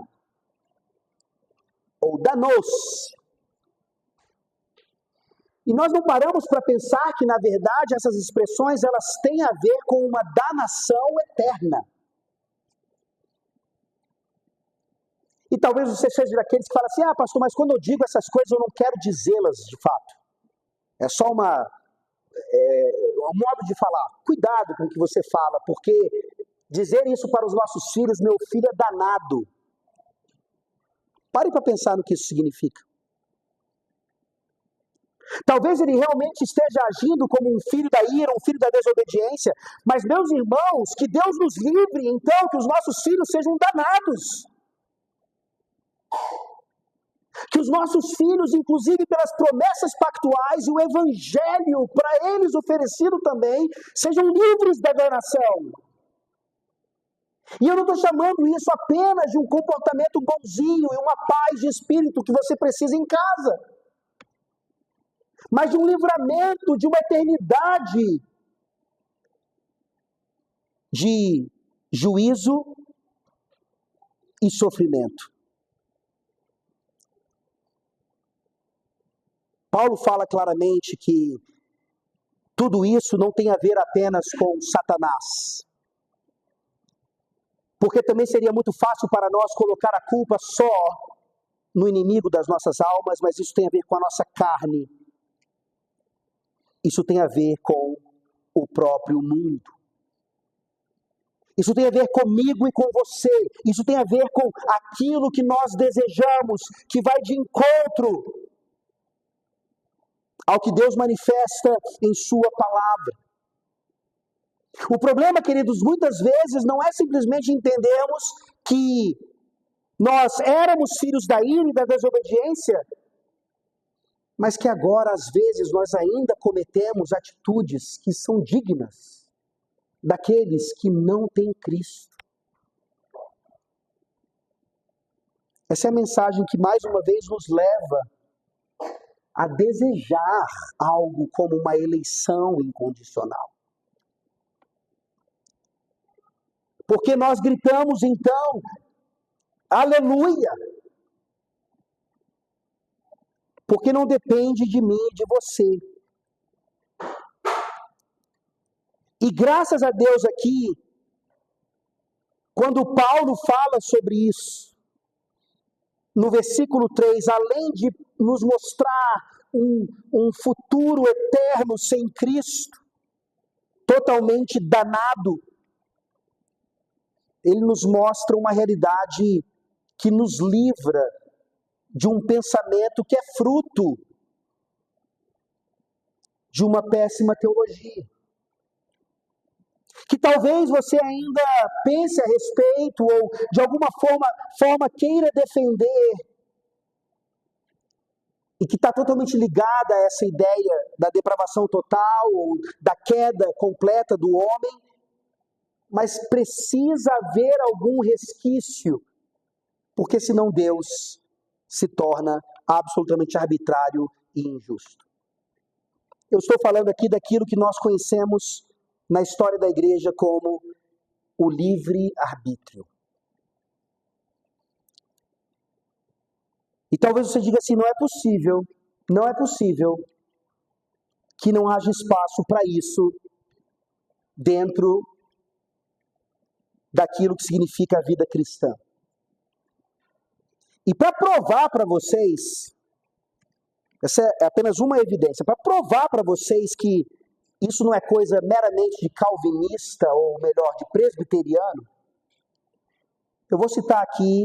Ou danou-se. E nós não paramos para pensar que, na verdade, essas expressões elas têm a ver com uma danação eterna. E talvez você seja daqueles que falam assim, pastor, mas quando eu digo essas coisas eu não quero dizê-las de fato. É só um modo de falar. Cuidado com o que você fala, porque dizer isso para os nossos filhos, meu filho é danado. Pare para pensar no que isso significa. Talvez ele realmente esteja agindo como um filho da ira, um filho da desobediência, mas, meus irmãos, que Deus nos livre, então, que os nossos filhos sejam danados. Que os nossos filhos, inclusive pelas promessas pactuais e o evangelho para eles oferecido também, sejam livres da danação. E eu não estou chamando isso apenas de um comportamento bonzinho e uma paz de espírito que você precisa em casa, mas de um livramento, de uma eternidade de juízo e sofrimento. Paulo fala claramente que tudo isso não tem a ver apenas com Satanás. Porque também seria muito fácil para nós colocar a culpa só no inimigo das nossas almas, mas isso tem a ver com a nossa carne. Isso tem a ver com o próprio mundo. Isso tem a ver comigo e com você. Isso tem a ver com aquilo que nós desejamos, que vai de encontro ao que Deus manifesta em sua palavra. O problema, queridos, muitas vezes não é simplesmente entendermos que nós éramos filhos da ira e da desobediência, mas que agora, às vezes, nós ainda cometemos atitudes que são dignas daqueles que não têm Cristo. Essa é a mensagem que, mais uma vez, nos leva a desejar algo como uma eleição incondicional. Porque nós gritamos então, aleluia! Porque não depende de mim e de você. E graças a Deus aqui, quando Paulo fala sobre isso, no versículo 3, além de nos mostrar um futuro eterno sem Cristo, totalmente danado, ele nos mostra uma realidade que nos livra de um pensamento que é fruto de uma péssima teologia. Que talvez você ainda pense a respeito ou de alguma forma queira defender e que está totalmente ligada a essa ideia da depravação total ou da queda completa do homem, mas precisa haver algum resquício, porque senão Deus se torna absolutamente arbitrário e injusto. Eu estou falando aqui daquilo que nós conhecemos na história da igreja como o livre-arbítrio. E talvez você diga assim, não é possível que não haja espaço para isso dentro daquilo que significa a vida cristã. E para provar para vocês, essa é apenas uma evidência, para provar para vocês que isso não é coisa meramente de calvinista, ou melhor, de presbiteriano, eu vou citar aqui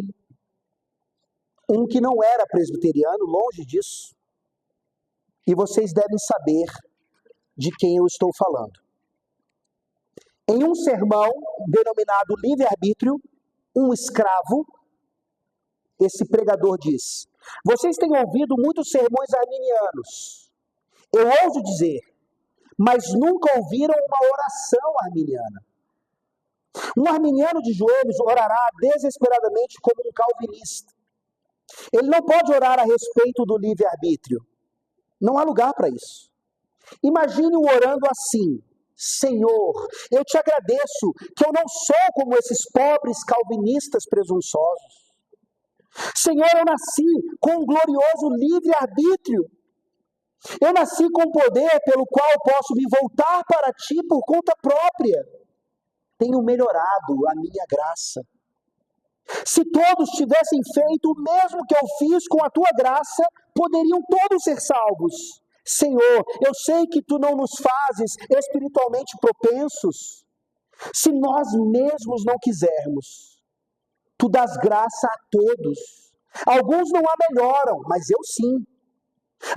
um que não era presbiteriano, longe disso, e vocês devem saber de quem eu estou falando. Em um sermão denominado livre-arbítrio, um escravo, esse pregador diz: vocês têm ouvido muitos sermões arminianos. Eu ouso dizer, mas nunca ouviram uma oração arminiana. Um arminiano de joelhos orará desesperadamente como um calvinista. Ele não pode orar a respeito do livre-arbítrio. Não há lugar para isso. Imagine-o orando assim: Senhor, eu te agradeço que eu não sou como esses pobres calvinistas presunçosos. Senhor, eu nasci com um glorioso livre-arbítrio. Eu nasci com poder pelo qual posso me voltar para ti por conta própria. Tenho melhorado a minha graça. Se todos tivessem feito o mesmo que eu fiz com a tua graça, poderiam todos ser salvos. Senhor, eu sei que tu não nos fazes espiritualmente propensos. Se nós mesmos não quisermos, tu dás graça a todos. Alguns não a melhoram, mas eu sim.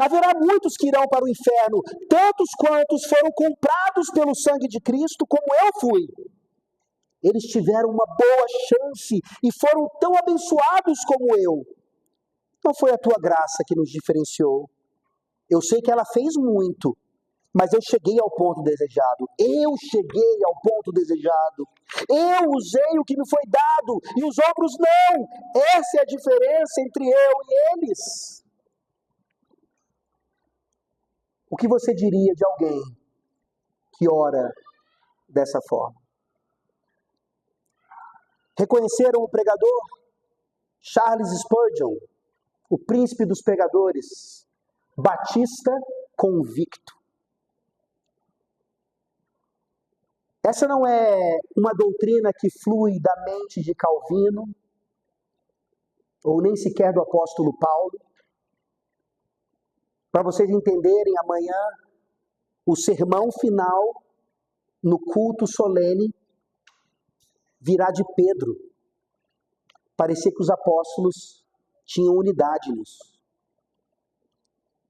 Haverá muitos que irão para o inferno, tantos quantos foram comprados pelo sangue de Cristo, como eu fui. Eles tiveram uma boa chance e foram tão abençoados como eu. Não foi a tua graça que nos diferenciou. Eu sei que ela fez muito, mas eu cheguei ao ponto desejado. Eu cheguei ao ponto desejado. Eu usei o que me foi dado e os outros não. Essa é a diferença entre eu e eles. O que você diria de alguém que ora dessa forma? Reconheceram o pregador? Charles Spurgeon, o príncipe dos pregadores, batista convicto. Essa não é uma doutrina que flui da mente de Calvino, ou nem sequer do apóstolo Paulo. Para vocês entenderem, amanhã, o sermão final, no culto solene, virá de Pedro. Parecia que os apóstolos tinham unidade nisso.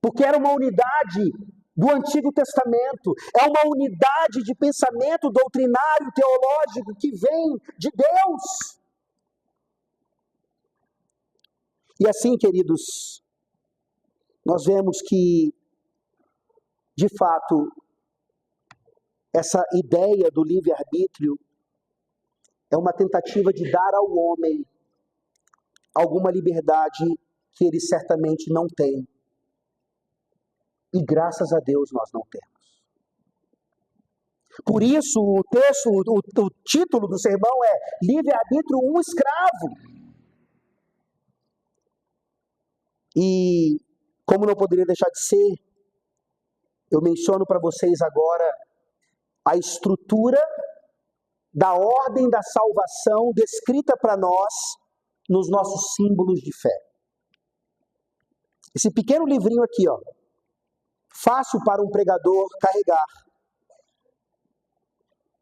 Porque era uma unidade do Antigo Testamento, é uma unidade de pensamento doutrinário, teológico, que vem de Deus. E assim, queridos, nós vemos que, de fato, essa ideia do livre-arbítrio é uma tentativa de dar ao homem alguma liberdade que ele certamente não tem. E graças a Deus nós não temos. Por isso o texto, o título do sermão é Livre-arbítrio, um escravo. E como não poderia deixar de ser, eu menciono para vocês agora a estrutura da ordem da salvação descrita para nós nos nossos símbolos de fé. Esse pequeno livrinho aqui, ó, fácil para um pregador carregar,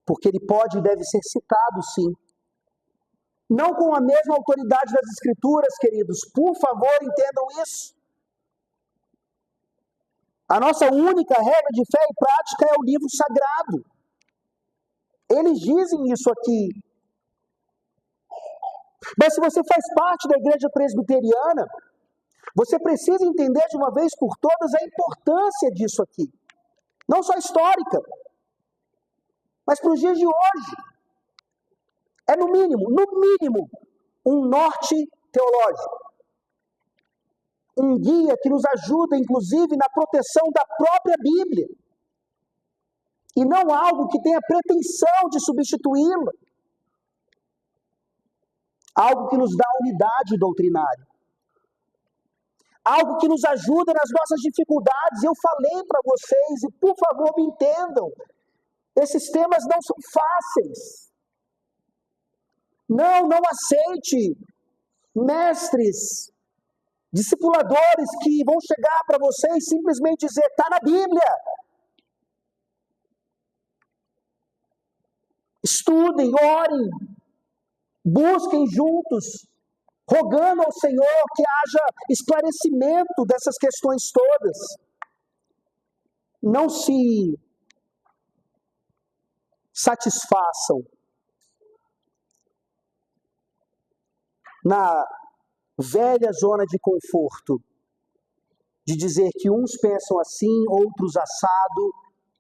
porque ele pode e deve ser citado, sim. Não com a mesma autoridade das Escrituras, queridos, por favor, entendam isso. A nossa única regra de fé e prática é o livro sagrado. Eles dizem isso aqui. Mas se você faz parte da igreja presbiteriana, você precisa entender de uma vez por todas a importância disso aqui. Não só histórica, mas para os dias de hoje. É no mínimo, um norte teológico. Um guia que nos ajuda, inclusive, na proteção da própria Bíblia. E não algo que tenha pretensão de substituí-la. Algo que nos dá unidade doutrinária. Algo que nos ajuda nas nossas dificuldades. Eu falei para vocês, e por favor me entendam, esses temas não são fáceis. Não aceite mestres, discipuladores que vão chegar para você e simplesmente dizer, está na Bíblia. Estudem, orem, busquem juntos, rogando ao Senhor que haja esclarecimento dessas questões todas. Não se satisfaçam na velha zona de conforto, de dizer que uns pensam assim, outros assado,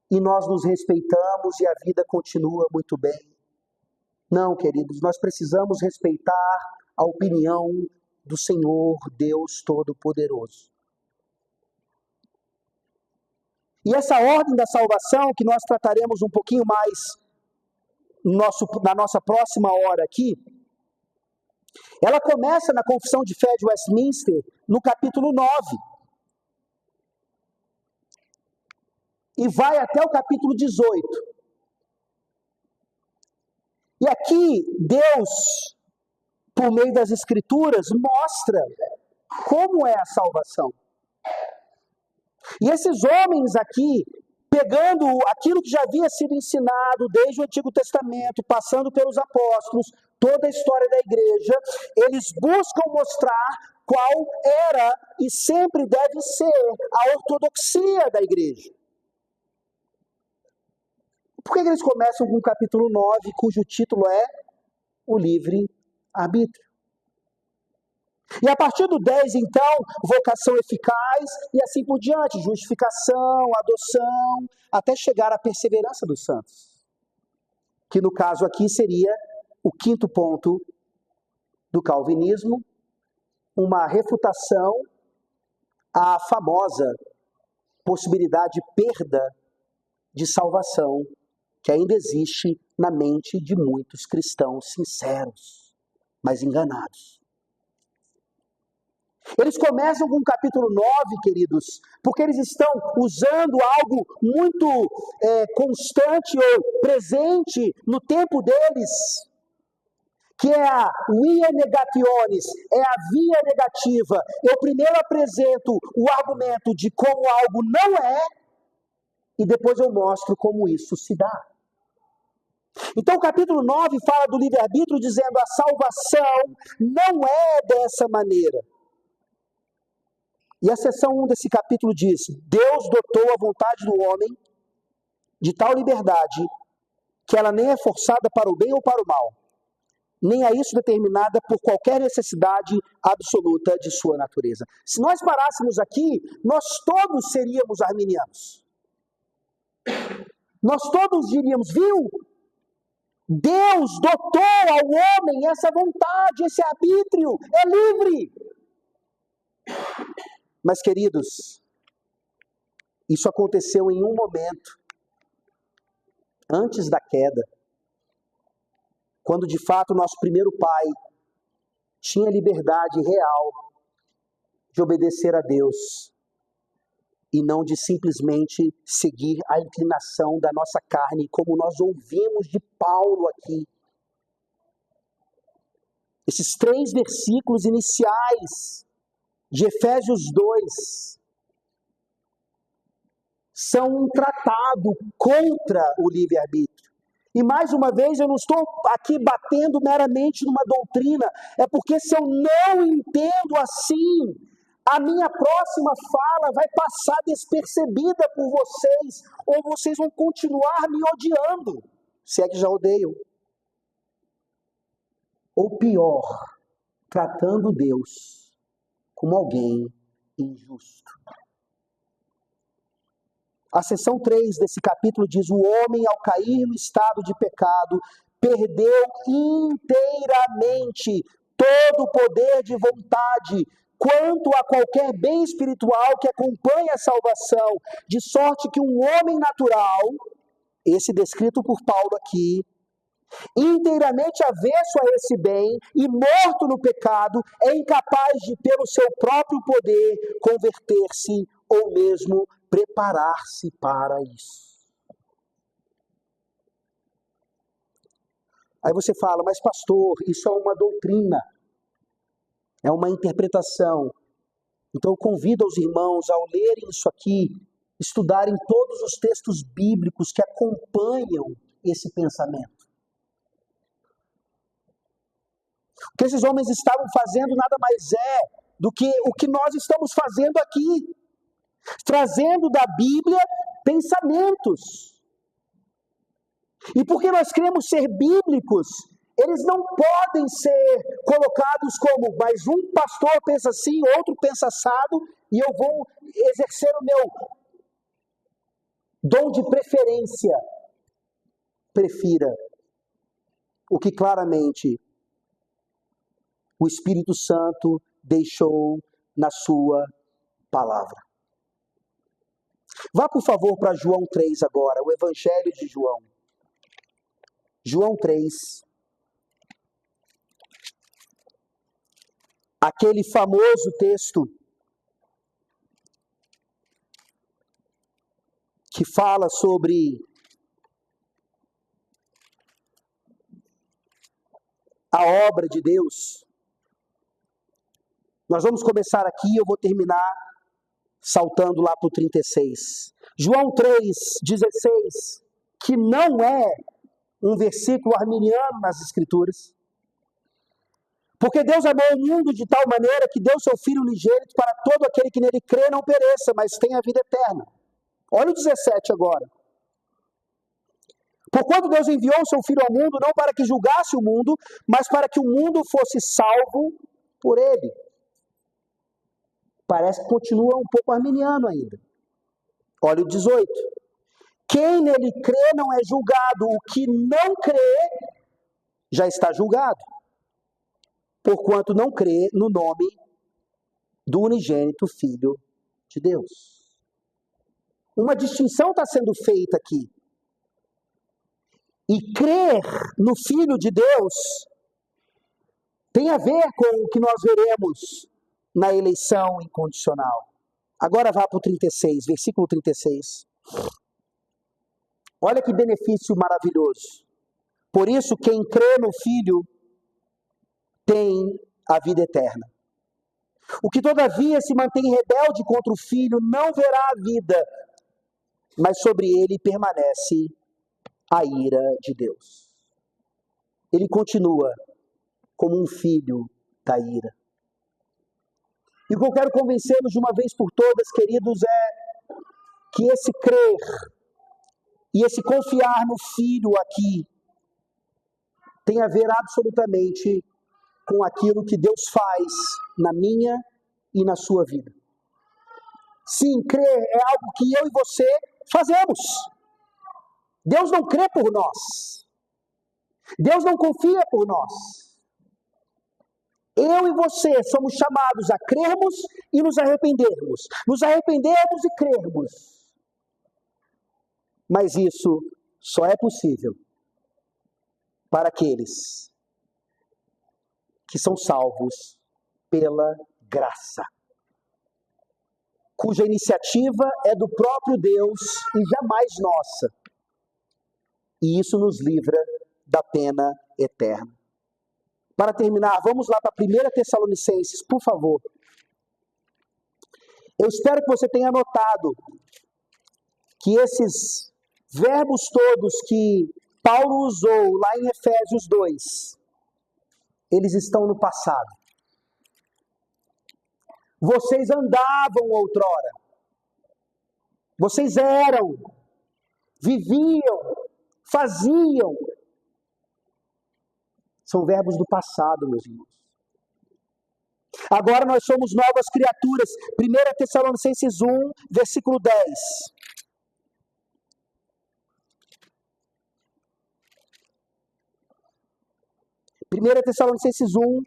e nós nos respeitamos e a vida continua muito bem. Não, queridos, nós precisamos respeitar a opinião do Senhor Deus Todo-Poderoso. E essa ordem da salvação, que nós trataremos um pouquinho mais na nossa próxima hora aqui, ela começa na Confissão de Fé de Westminster, no capítulo 9. E vai até o capítulo 18. E aqui, Deus, por meio das Escrituras, mostra como é a salvação. E esses homens aqui, pegando aquilo que já havia sido ensinado desde o Antigo Testamento, passando pelos apóstolos, toda a história da igreja, eles buscam mostrar qual era e sempre deve ser a ortodoxia da igreja. Por que eles começam com o capítulo 9, cujo título é o livre-arbítrio? E a partir do 10, então, vocação eficaz e assim por diante, justificação, adoção, até chegar à perseverança dos santos. Que no caso aqui seria o quinto ponto do calvinismo, uma refutação à famosa possibilidade de perda de salvação que ainda existe na mente de muitos cristãos sinceros, mas enganados. Eles começam com o capítulo 9, queridos, porque eles estão usando algo muito constante ou presente no tempo deles, que é a via negationis, é a via negativa. Eu primeiro apresento o argumento de como algo não é, e depois eu mostro como isso se dá. Então o capítulo 9 fala do livre-arbítrio, dizendo a salvação não é dessa maneira. E a seção 1 desse capítulo diz, Deus dotou a vontade do homem de tal liberdade que ela nem é forçada para o bem ou para o mal, nem é isso determinada por qualquer necessidade absoluta de sua natureza. Se nós parássemos aqui, nós todos seríamos arminianos. Nós todos diríamos, viu? Deus dotou ao homem essa vontade, esse arbítrio, é livre. Mas, queridos, isso aconteceu em um momento, antes da queda, quando de fato nosso primeiro pai tinha liberdade real de obedecer a Deus. e não de simplesmente seguir a inclinação da nossa carne, como nós ouvimos de Paulo aqui. Esses 3 versículos iniciais de Efésios 2 são um tratado contra o livre-arbítrio. E mais uma vez, eu não estou aqui batendo meramente numa doutrina, é porque se eu não entendo assim, a minha próxima fala vai passar despercebida por vocês, ou vocês vão continuar me odiando, se é que já odeiam. Ou pior, tratando Deus como alguém injusto. A seção 3 desse capítulo diz: o homem, ao cair no estado de pecado, perdeu inteiramente todo o poder de vontade quanto a qualquer bem espiritual que acompanhe a salvação, de sorte que um homem natural, esse descrito por Paulo aqui, inteiramente avesso a esse bem e morto no pecado, é incapaz de, pelo seu próprio poder, converter-se ou mesmo preparar-se para isso. Aí você fala: mas pastor, isso é uma doutrina, é uma interpretação. Então eu convido os irmãos ao lerem isso aqui, estudarem todos os textos bíblicos que acompanham esse pensamento. O que esses homens estavam fazendo nada mais é do que o que nós estamos fazendo aqui, trazendo da Bíblia pensamentos. E porque nós queremos ser bíblicos, eles não podem ser colocados como: mas um pastor pensa assim, outro pensa assado, e eu vou exercer o meu dom de preferência. Prefira o que claramente o Espírito Santo deixou na sua palavra. Vá, por favor, para João 3 agora, o Evangelho de João. João 3. Aquele famoso texto que fala sobre a obra de Deus. Nós vamos começar aqui, eu vou terminar saltando lá para o 36. João 3,16, que não é um versículo arminiano nas Escrituras. Porque Deus amou o mundo de tal maneira que deu seu Filho unigênito para todo aquele que nele crê não pereça, mas tenha vida eterna. Olha o 17 agora. Porquanto Deus enviou o seu Filho ao mundo, não para que julgasse o mundo, mas para que o mundo fosse salvo por ele. Parece que continua um pouco arminiano ainda. Olha o 18. Quem nele crê não é julgado, o que não crê já está julgado, porquanto não crê no nome do unigênito Filho de Deus. Uma distinção está sendo feita aqui. E crer no Filho de Deus tem a ver com o que nós veremos na eleição incondicional. Agora vá para o 36, versículo 36. Olha que benefício maravilhoso. Por isso, quem crê no Filho tem a vida eterna. O que todavia se mantém rebelde contra o Filho não verá a vida, mas sobre ele permanece a ira de Deus. Ele continua como um filho da ira. E o que eu quero convencê-los de uma vez por todas, queridos, é que esse crer e esse confiar no Filho aqui tem a ver absolutamente com aquilo que Deus faz na minha e na sua vida. Sim, crer é algo que eu e você fazemos. Deus não crê por nós. Deus não confia por nós. Eu e você somos chamados a crermos e nos arrependermos. Nos arrependermos e crermos. Mas isso só é possível para aqueles que são salvos pela graça. cuja iniciativa é do próprio Deus e jamais nossa. E isso nos livra da pena eterna. Para terminar, vamos lá para 1 Tessalonicenses, por favor. Eu espero que você tenha notado que esses verbos todos que Paulo usou lá em Efésios 2, eles estão no passado. Vocês andavam outrora. Vocês eram, viviam, faziam. São verbos do passado, meus irmãos. Agora nós somos novas criaturas. 1 Tessalonicenses 1, versículo 10. 1 Tessalonicenses 1,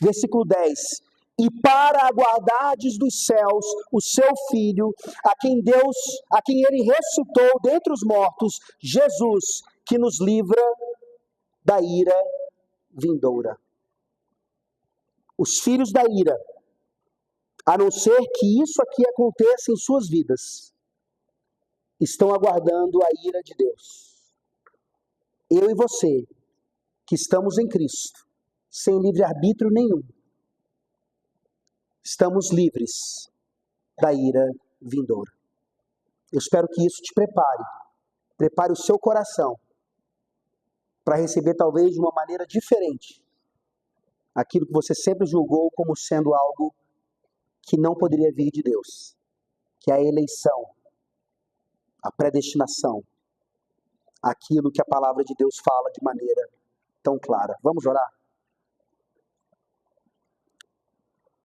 versículo 10. E para aguardardes dos céus o seu Filho, a quem ele ressuscitou dentre os mortos, Jesus, que nos livra da ira vindoura. Os filhos da ira, a não ser que isso aqui aconteça em suas vidas, estão aguardando a ira de Deus. Eu e você, que estamos em Cristo, sem livre-arbítrio nenhum, estamos livres da ira vindoura. Eu espero que isso te prepare o seu coração para receber talvez de uma maneira diferente aquilo que você sempre julgou como sendo algo que não poderia vir de Deus, que é a eleição, a predestinação, aquilo que a palavra de Deus fala de maneira tão clara. Vamos orar?